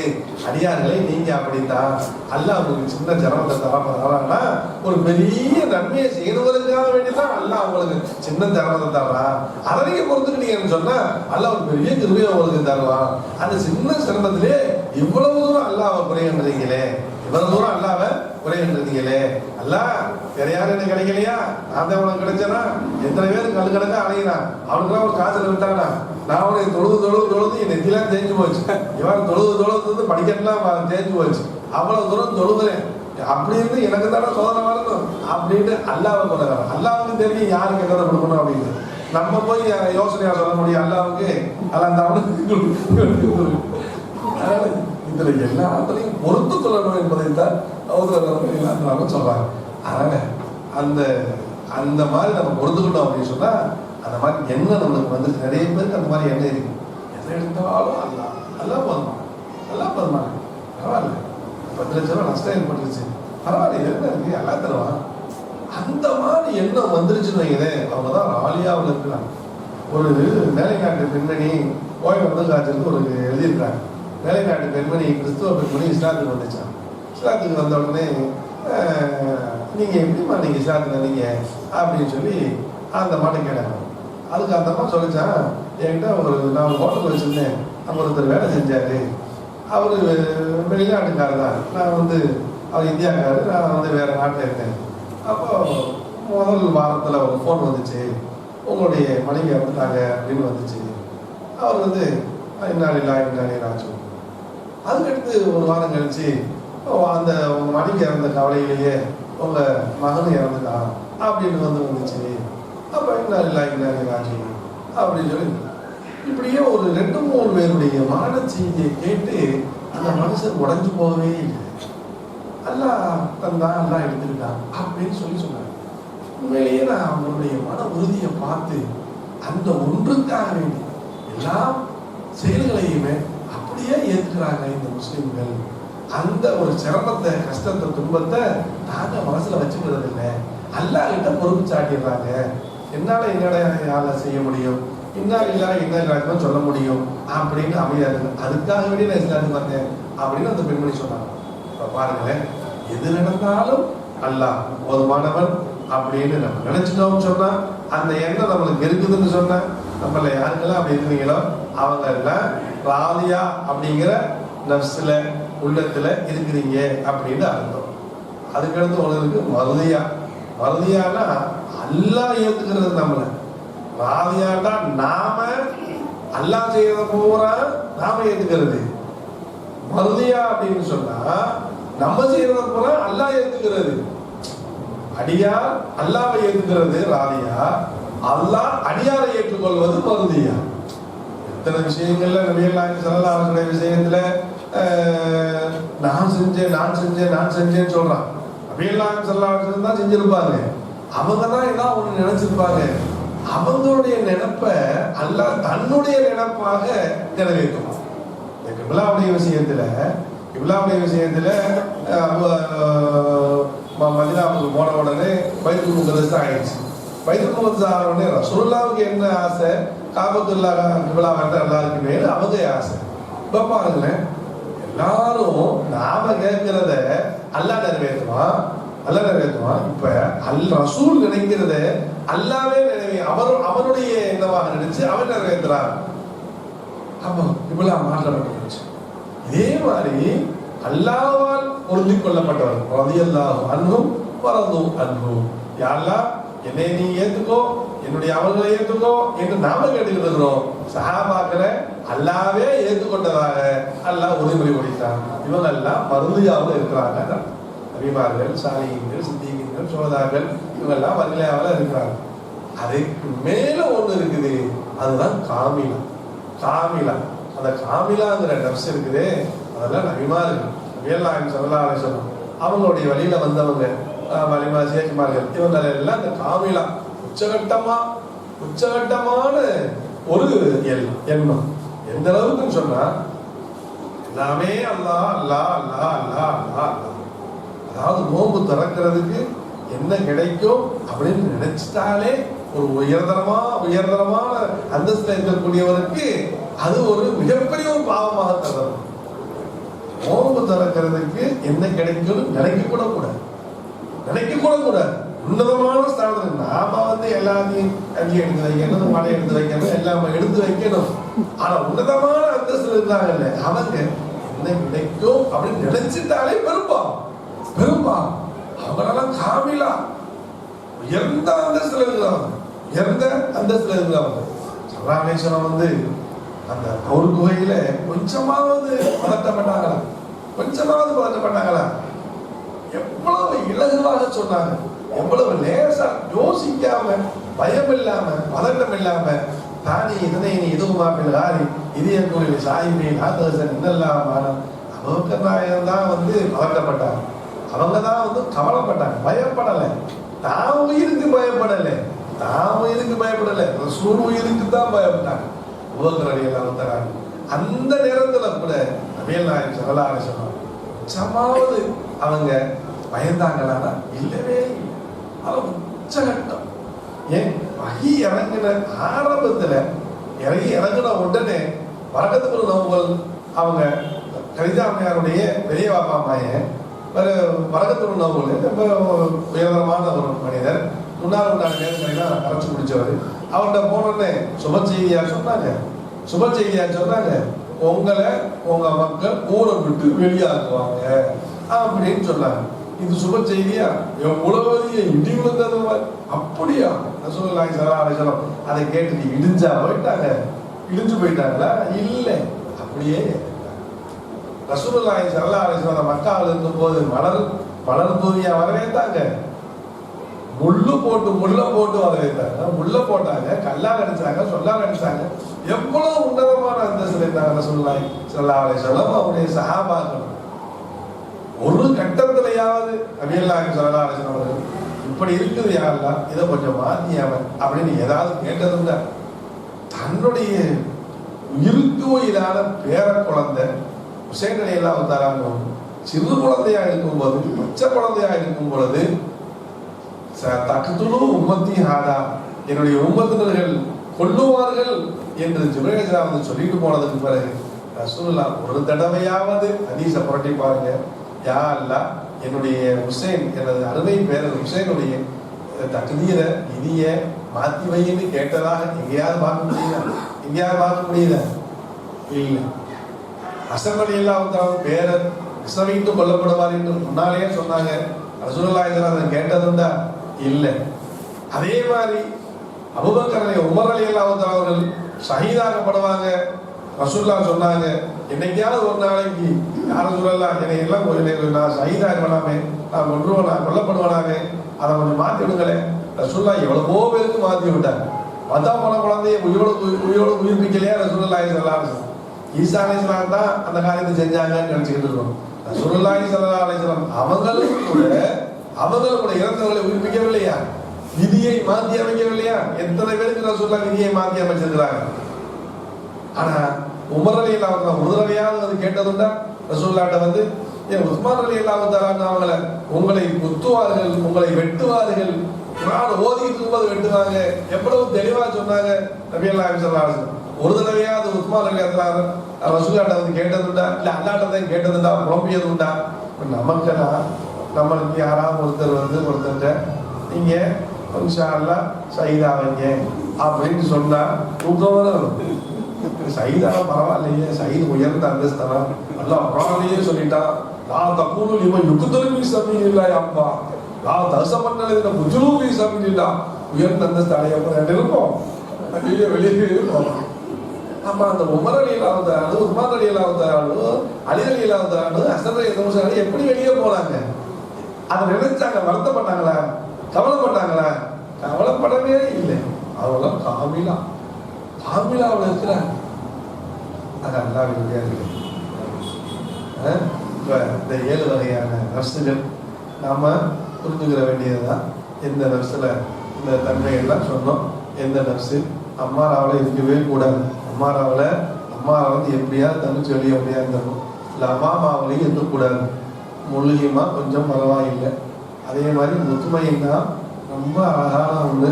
அடியார்களே, நீங்க அப்படித்தான். அல்லாஹ் உங்களுக்கு சின்ன ஜனமத்தை தரான்னா ஒரு பெரிய நன்மையை செய்யறவருக்காக வேண்டிதான் அல்லாஹ் உங்களுக்கு சின்ன ஜனமத்தை தர்றான். அதை நீங்க பொறுத்துக்கிட்டீங்கன்னு சொன்னா அல்லாஹ் ஒரு பெரிய கிருபையை உங்களுக்கு தருவான். அந்த சின்ன சிரமத்திலே இவ்வளவு தூரம் அல்லாஹ் குறைகின்றீங்களே, இவ்வளவு தூரம் அல்லாஹ் குறைகின்றீங்களே. அல்லாஹ் வேற யாரும் எனக்கு கிடைக்கலையா? நான் தான் உனக்கு கிடைச்சேனா? எத்தனை பேர் கல் கணக்கா அணையிறான், அவனுக்குலாம் ஒரு காசு விட்டானா? நான் அவனுக்கு தொழுது என் நெத்திலாம் தேஞ்சு போச்சு. இவன் தொழுது படிக்கலாம் தேஞ்சு போச்சு. அவ்வளவு தூரம் தொழுகிறேன். அப்படி இருந்து எனக்கு தானே சோதனை வரணும் அப்படின்னு அல்லாஹ்வை கொண்டாடுறான். அல்லாஹ்வுக்கு தெரியும் யாருக்கு எதை கொடுக்கணும் அப்படின்னு. நம்ம போய் யோசனையா சொல்ல முடியும் அல்லாஹ்வுக்கு? அல்ல அவனுக்கு இதுல எல்லாத்தையும் பொறுத்து கொள்ளணும் என்பதை தான் எல்லாரும் சொல்றாங்க. அதனால அந்த அந்த மாதிரி நம்ம பொறுத்துக்கிட்டோம் அப்படின்னு சொன்னா அந்த மாதிரி எண்ணம் நம்மளுக்கு வந்து நிறைய பேருக்கு அந்த மாதிரி எண்ணம் இருக்கு. எதை எடுத்தாலும் அல்லா போதுமா பரவாயில்ல, 10 லட்சம் ரூபாய் நஷ்டம் ஏற்பட்டுருச்சு, பரவாயில்ல, என்ன இருக்கு, அல்லா தருவான். அந்த மாதிரி எண்ணம் வந்துருச்சுன்னு வைங்களேன், அவங்க தான் ராலியாவில் இருக்கிறாங்க. ஒரு வேலைநாட்டு பெண்மணி ஓய்வு வந்து காய்ச்சலுக்கு ஒரு எழுதியிருக்காங்க. வேலைநாட்டு பெண்மணி கிறிஸ்துவ பெண்மணி இஸ்லாத்துக்கு வந்துச்சான். இஸ்லாத்துக்கு வந்த உடனே நீங்கள் எப்படிமா நீங்கள் இஸ்லாத்துக்கு வந்தீங்க அப்படின்னு சொல்லி அந்த அம்மாட்ட கேட்டாங்க. அதுக்கு அந்த அம்மா சொல்லிச்சான், என்கிட்ட நான் ஒரு ஹோட்டல் வச்சுருந்தேன், அங்கே ஒருத்தர் வேலை செஞ்சார், அவர் வெளிநாட்டுக்காரர் தான், நான் வந்து அவர் இந்தியாக்காரர், நான் வந்து வேறு நாட்டில் இருக்கேன். அப்போ முதல் வாரத்தில் ஒரு ஃபோன் வந்துச்சு, உங்களுடைய மனைவி வந்துட்டாங்க அப்படின்னு வந்துச்சு. அவர் வந்து இன்னாலே ராஜு. அதுக்கடுத்து ஒரு வாரம் கழிச்சு அந்த மனைவி இறந்த கவலையிலேயே உங்கள் மகன் இறந்துட்டான் அப்படின்னு வந்துச்சு. அப்போ இன்னாலே ராஜு அப்படின்னு சொல்லி இப்படியே ஒரு 2-3 பேருடைய மரண செய்தியை கேட்டு அந்த மனுஷன் உடஞ்சு போகவே இல்லை. அல்லாஹ் தந்தான், அல்லாஹ் எடுத்துக்கிட்டான் அப்படின்னு சொன்னாங்க. உண்மையிலேயே நான் அவங்களுடைய மன உறுதியை பார்த்து அந்த ஒன்றுக்காக வேண்டி எல்லா செயல்களையுமே அப்படியே ஏற்றுக்கிறாங்க இந்த முஸ்லிம்கள். அந்த ஒரு சிரமத்தை, கஷ்டத்தை, துன்பத்தை நாங்க மனசுல வச்சுக்கிறது இல்லை, அல்லாஹ் கிட்ட பொறுப்பு சாட்டிடுறாங்க. என்னால என்னோட செய்ய முடியும், இன்னால் இல்லாத என்ன சொல்ல முடியும் அப்படின்னு அமையாது. அதுக்காக வேண்டி நான் இஸ்லாத்துக்கு வந்தேன் அப்படின்னு அந்த பெண்மணி சொன்னாங்க. இப்ப பாருங்களேன், எது நடந்தாலும் அல்லாஹ் போதுமானவன் அப்படின்னு நம்ம நினைச்சிட்டோம்னு சொன்னா, அந்த எண்ணம் நம்மளுக்கு இருக்குதுன்னு சொன்னா, நம்மள யாருக்கெல்லாம் அப்படி இருக்கிறீங்களோ அவங்க எல்லாம் ராதியா அப்படிங்கிற நப்சுல உள்ளத்துல இருக்கிறீங்க அப்படின்னு அர்த்தம். அதுக்கடுத்து உங்களுக்கு மருதியானா அல்லாஹ் ஏத்துக்கிறது நம்மள. ராதியாண்டா நாம அல்லாஹ் செய்யறத பூரா நாம ஏத்துக்கிறது. மருதியா அப்படின்னு சொன்னா நம்ம செய்யறத பூரா அல்லாஹ் ஏத்துக்கிறது. அடியார் அல்லாஹ்வை ஏத்துக்கிறது ராதியா, அல்லாஹ் அடியாரை ஏற்றுக்கொள்வது மருதியா. எத்தனை விஷயங்கள்ல நபிகள் நாயகம் ஸல்லல்லாஹு அலைஹி வஸல்லம் விஷயத்துல நான் செஞ்சேன்னு சொல்றான். நபிகள் நாயகம் ஸல்லல்லாஹு அலைஹி வஸல்லம் தான் செஞ்சிருப்பாங்க. அவங்க தான் ஏதாவது ஒண்ணு நினைச்சிருப்பாங்க. அவங்களுடைய நினைப்ப அல்லாஹ் தன்னுடைய நினைப்பாக நிறைவேற்றுவான். இந்த கிப்லாவுடைய விஷயத்துல மதீனாவுக்கு போன உடனே பைத்துல் முகத்தஸ் ஆயிடுச்சு. பைத்துல் முகத்தஸ் ஆன உடனே ரசூலுல்லாஹ்வுக்கு என்ன ஆசை, காபத்துல்லா கிப்லா வந்து நல்லா இருக்குமே அவங்க ஆசை. இப்ப பாருங்களேன், எல்லாரும் நாம கேட்கிறத அல்லாஹ் நிறைவேற்றுவான். இப்ப ரசூல் நினைக்கிறத அல்லாவே அவனுடைய என்னவாக நினைச்சு அவன் நிறைவேற்றுறான். அப்போ கிப்லா மாற்றப்பட்டுருச்சு. இதே மாதிரி அல்லாஹ்வால் பொருந்திக் கொள்ளப்பட்டவர் ரலியல்லாஹு அன்ஹும் வரது அன்ஹு. யா அல்லாஹ், என்னை நீ ஏத்துக்கோ, என்னுடைய அமல்களை ஏத்துக்கோ என்று நாம கேட்டுக்கிட்டு இருக்கிறோம். சஹாபாக்களை அல்லாவே ஏற்றுக்கொண்டதாக அல்லாஹ் உறுதிமொழி கொடுத்தான். இவங்க எல்லாம் மருதியாவில் இருக்கிறாங்க. நபிமார்கள், சாலிஹீன்கள், சித்தீகீன்கள், சுஹதாக்கள் இவங்க எல்லாம் மருதியாவில் இருக்கிறாங்க. அதுக்கு மேல ஒண்ணு இருக்குது, அதுதான் காமிலா. அந்த காமிலாங்கிற நப்ஸ் இருக்குது, அதெல்லாம் நபிமார்கள், நபிகள் நாயகம் ஸல்லல்லாஹு அலைஹி வஸல்லம் அவங்களுடைய வழியில வந்தவங்க, வலிமா சேக்குமார்கள், இவங்க எல்லாம் இந்த காமிலா உச்சகட்டமான ஒரு எண்ணம். எந்த அளவுக்குன்னு சொன்னா எல்லாமே அல்லாஹ். அதாவது நோன்பு திறக்கிறதுக்கு என்ன கிடைக்கும் அப்படின்னு நினைச்சிட்டாலே ஒரு உயர்தரமான அந்தஸ்துல இருக்கக்கூடியவருக்கு அது ஒரு மிகப்பெரிய ஒரு பாவமாக தரும். நோன்பு திறக்கிறதுக்கு என்ன கிடைக்கும் நினைக்க கூட கூடாது. உன்னதமான ஸ்தானத்தில் நாம எல்லாத்தையும் கஞ்சி எடுத்து வைக்கணும், மழை எடுத்து வைக்கணும், எல்லாமே எடுத்து வைக்கணும். ஆனா உன்னதமான அந்தஸ்துல இருந்தாங்கல்ல, அவங்க என்ன கிடைக்கும் அப்படின்னு நினைச்சிட்டாலே பெரும்பா அவங்களெல்லாம் காமிலா உயர்ந்த அந்தஸ்துல இருக்கிறவங்க. சர்வாமேஸ்வரம் அந்த கௌர் குகையில கொஞ்சமாவது பதட்டப்பட்டாங்களா? எவ்வளவு இலகுவாக சொன்னாங்க, எவ்வளவு லேசா, யோசிக்காம, பயம் இல்லாம, பதட்டம் இல்லாம, தானி இதனை இதுவுமா பிள்ளாரி இதய கோயில் சாயிபின் ஆதர்சன் இன்னெல்லாம் அபூபக்கர் தான் பதட்டப்பட்டாங்க. அவங்க தான் கவலைப்பட்டாங்க, பயப்படலை. தான் உயிருக்கு பயப்படலை, ரசூல் உயிருக்கு தான் பயப்பட்டாங்க. அபூபக்கர் ரலியல்லாஹு தஆலா அந்த நேரத்துல கூட நபிகள் நாயகம் ஸல்லல்லாஹு அலைஹி வஸல்லம் கொஞ்சமாவது அவங்க பயந்தாங்களானா இல்லவே இல்லை. அவங்க உச்சகட்டம். ஏன் வஹி இறங்கின ஆரம்பத்துல இறங்கின உடனே வரக்கத்துக்குள் நோம்பல் அவங்க கலிதா அம்மையாருடைய பெரிய பாப்பா மாயன் வரக்கத்துள் நோம்பல் ரொம்ப உயர்தரமான ஒரு மனிதர். முன்னாள் உண்டான நேரங்களெல்லாம் கரைச்சு குடிச்சவர். அவர்கிட்ட போனோடனே சுப செய்தியா சொன்னாங்க, உங்களை உங்க மக்கள் ஊரை விட்டு வெளியாக்குவாங்க அப்படின்னு சொன்னாங்க. இது சுப செய்தியா? எவ்வளவு இடி விழுந்தது. அப்படியா? ரசூலுல்லாஹி ஸல்லல்லாஹு அலைஹி வஸல்லம் அதை கேட்டு இடிஞ்சு போயிட்டாங்களா? இல்லை, அப்படியே ரசூலுல்லாஹி ஸல்லல்லாஹு அலைஹி வஸல்லம் மக்காவில் இருக்கும் போது மலர் தூவியா வரவேற்றாங்க, முள்ள போட்டு வரவேற்றாங்க. முள்ள போட்டாங்க, கல்லால் அடிச்சாங்க, சொல்லால் அடிச்சாங்க. எவ்வளவு உன்னதமான அந்தஸ்து இருந்தாங்க ரசூலுல்லாஹி ஸல்லல்லாஹு அலைஹி வஸல்லம் அவருடைய சஹாபாக்கள். ஒரு கட்டத்திலையாவது நபிகள் நாயகம் ஸல்லல்லாஹு அலைஹி வஸல்லம் இப்படி இருக்குது யா அல்லாஹ், இதை கொஞ்சம் மாத்தியாம அப்படின்னு ஏதாவது கேட்டதுண்டா? தன்னுடைய உயிருக்கு உயிரான பேர குழந்தை ஹுசைன் ரலியல்லாஹு தஆலா சிறு குழந்தையா இருக்கும்போது, பச்சை குழந்தையா இருக்கும் பொழுது, தக்துலு உம்மத்தி ஹாதா, என்னுடைய உம்மத்தினர்கள் கொல்லுவார்கள் என்று ஜிப்ரீல் அலைஹிஸ்ஸலாம் சொல்லிட்டு போனதுக்கு பிறகு ரசூலுல்லாஹ் ஒரு தடவையாவது ஹதீஸை புரட்டி பாருங்க, யா அல்லாஹ் என்னுடைய ஹுசைன், எனது அருமை பேரர் ஹுசைனுடைய தக்தீர விதிய மாத்தி வைன்னு கேட்டதாக எங்கேயாவது பார்க்க முடியுதா? இல்லை. ஹஸன் ரலியல்லாஹு தஆலா பேரர் இஸ்லாமிட்டு கொல்லப்படுவார் என்று முன்னாலேயே சொன்னாங்க. ரசூலுல்லாஹி ஸல்லல்லாஹு அலைஹி வஸல்லம் கேட்டதுண்டா? இல்லை. அதே மாதிரி அபூபக்கர் உமர் ரலியல்லாஹு தஆலா அவர்கள் ஷஹீதாக்கப்படுவாங்க. ரசூலுல்லாஹ் சொன்னாங்க, என்னைக்காவது ஒரு நாளைக்கு யார் ரசூலுல்லாஹ் என்னை எல்லாம் நான் ஷஹீதாகலாமே, நான் கொல்லப்படுவானாமே, அதை கொஞ்சம் மாற்றி விடுங்களேன். ரசூலுல்லாஹ் எவ்வளவோ பேருக்கு மாற்றி விட்டாங்க. மதா போன குழந்தைய உயிரோடு உயிர்ப்பிக்கலையா ரசூலுல்லாஹி ஸல்லல்லாஹு அலைஹி வஸல்லம்? ஈசா அலைஹிஸ்ஸலாம் தான் அந்த காரியத்தை செஞ்சாங்கன்னு நினைச்சுக்கிட்டு இருக்கோம். ரசூலுல்லாஹி ஸல்லல்லாஹு அலைஹி வஸல்லம் அவங்களும் கூட இறந்தவர்களை உயிர்ப்பிக்கவில்லையா? விதியை மாற்றி அமைக்கவில்லையா? எத்தனை பேருக்கு ரசூலுல்லாஹ் விதியை மாற்றி அமைச்சிருக்கிறாங்க. ஆனா உமர் ரலியல்லாஹு தஆலா ஒரு தடவையாவது கேட்டதுண்டா? ரசூலுல்லாஹ்ட்ட உஸ்மான் ரலியல்லாஹு தஆலா அவங்களை உங்களை குத்துவார்கள், உங்களை வெட்டுவார்கள், குர்ஆன் ஓதிட்டு இருக்கும்போது வெட்டுவாங்க, எவ்வளவு தெளிவா சொன்னாங்க நபிகள் நாயகம் ஸல்லல்லாஹு அலைஹி வஸல்லம். ஒரு தடவையாவது உஸ்மான் ரலியல்லாஹு ரசூலுல்லாஹ்ட்ட கேட்டதுண்டா? இல்ல அல்லாஹ்ட்ட தான் கேட்டதுண்டா? புலம்பியது உண்டா? நம்மளுக்கு யாராவது ஒருத்தர் நீங்க இன்ஷா அல்லாஹ் ஷஹீதாவீங்க அப்படின்னு சொன்னா தூக்கம் வரும். ஷஹீதாக பரவாயில்லையே, ஷஹீத் உயர்ந்த அந்தஸ்தானா? அல்லாஹ் குர்ஆனிலேயே சொல்லிட்டான், லா தகூலு லிமன் யுக்தலு ஃபீ ஸபீலில்லாஹி அம்மா லா தஸமன்னலதின குஜ்லு ஃபீ ஸபீலில்லாஹ். உயர்ந்த அந்தஸ்து அடையப்பட இருப்போம், வெளியே இருப்போம். அப்ப அந்த உமர் ரலியல்லாஹு தஆலா, உஸ்மான் ரலியல்லாஹு தஆலா, அலி ரலியல்லாஹு தஆலா, ஹஸன் ரலியல்லாஹு தஆலா எப்படி வெளியே போனாங்க? அதை நினைச்சாங்க, வருத்தப்பட்டாங்களா? கவலைப்பட்டாங்களா? கவலைப்படவே இல்லை. அவங்களாம் காமிலாவில் இருக்கிறாங்க. அது அல்லாஹ்வுடைய இருக்கு. இந்த 7 வகையான நர்ஸுகள் நாம புரிஞ்சுக்கிற வேண்டியதுதான். எந்த நர்ஸில் இந்த தன்மைகள்லாம் சொன்னோம். எந்த நர்ஸு அம்மாராவில் இருக்கவே கூடாது. அம்மாராவில் எப்படியாவது தனிச்சு வெளியே முடியாது. இல்லை அம்மாமாவிலையும் இருக்கக்கூடாது. முழுகியமா கொஞ்சம் பரவாயில்லை, அதே மாதிரி முத்துமையின் தான் ரொம்ப அழகான ஒன்று.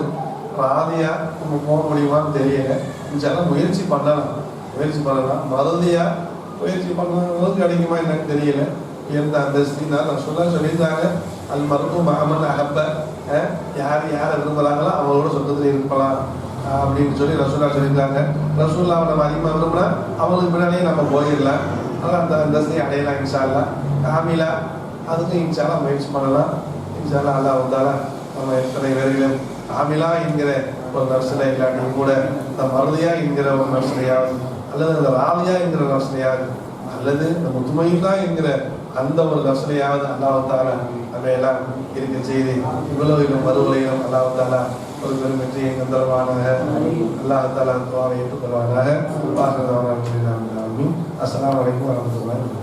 ராதியாக நம்ம போக முடியுமான்னு தெரியல. இன்ஷால்லாம் முயற்சி பண்ணலாம். மறதியாக முயற்சி பண்ணவங்களுக்கு கிடைக்குமா என்னன்னு தெரியல. உயர்ந்த அந்தஸ்து தான் சொல்லியிருந்தாங்க. அல் மருத்துவ மாமன் அகப்ப, யார் யாரை விரும்புகிறாங்களோ அவங்களோட சொந்தத்தில் இருக்கலாம் அப்படின்னு சொல்லி ரசூல்லா சொல்லியிருக்காங்க. ரசூல்லாவை நம்ம அதிகமாக விரும்பினா அவங்களுக்கு பின்னாடியே நம்ம போயிடலாம். அதனால் அந்த அந்தஸ்தை அடையலாம் இன்ஷா அல்லாஹ். காமிலா அதுக்கும் இன்ஷா அல்லாஹ் முயற்சி பண்ணலாம். இன்ஷா அல்லாஹ் அல்லாஹ் வந்தாலும் நம்ம எத்தனை பேர்களும் காமிலா என்கிற ஒரு நர்சனை இல்லாட்டியும் கூட இந்த மருதியா என்கிற ஒரு நர்சனையாவது, அல்லது இந்த ராவியா என்கிற நர்சனையாவது, அல்லது இந்த முத்துமையிலா என்கிற அந்த ஒரு நர்சனையாவது அல்லாஹ்வுத்தால நம்ம எல்லாம் இருக்க செய்து இவ்வளவு மறுவலையும் அல்லாஹ்வுத்தால ஒரு பெரும் வெற்றியை தந்தருவானாக. அல்லாஹ்வுத்தால துஆவை ஏற்றுக்கொள்வானாக. அஸ்ஸலாமு அலைக்கும் வரஹ்மத்துல்லாஹி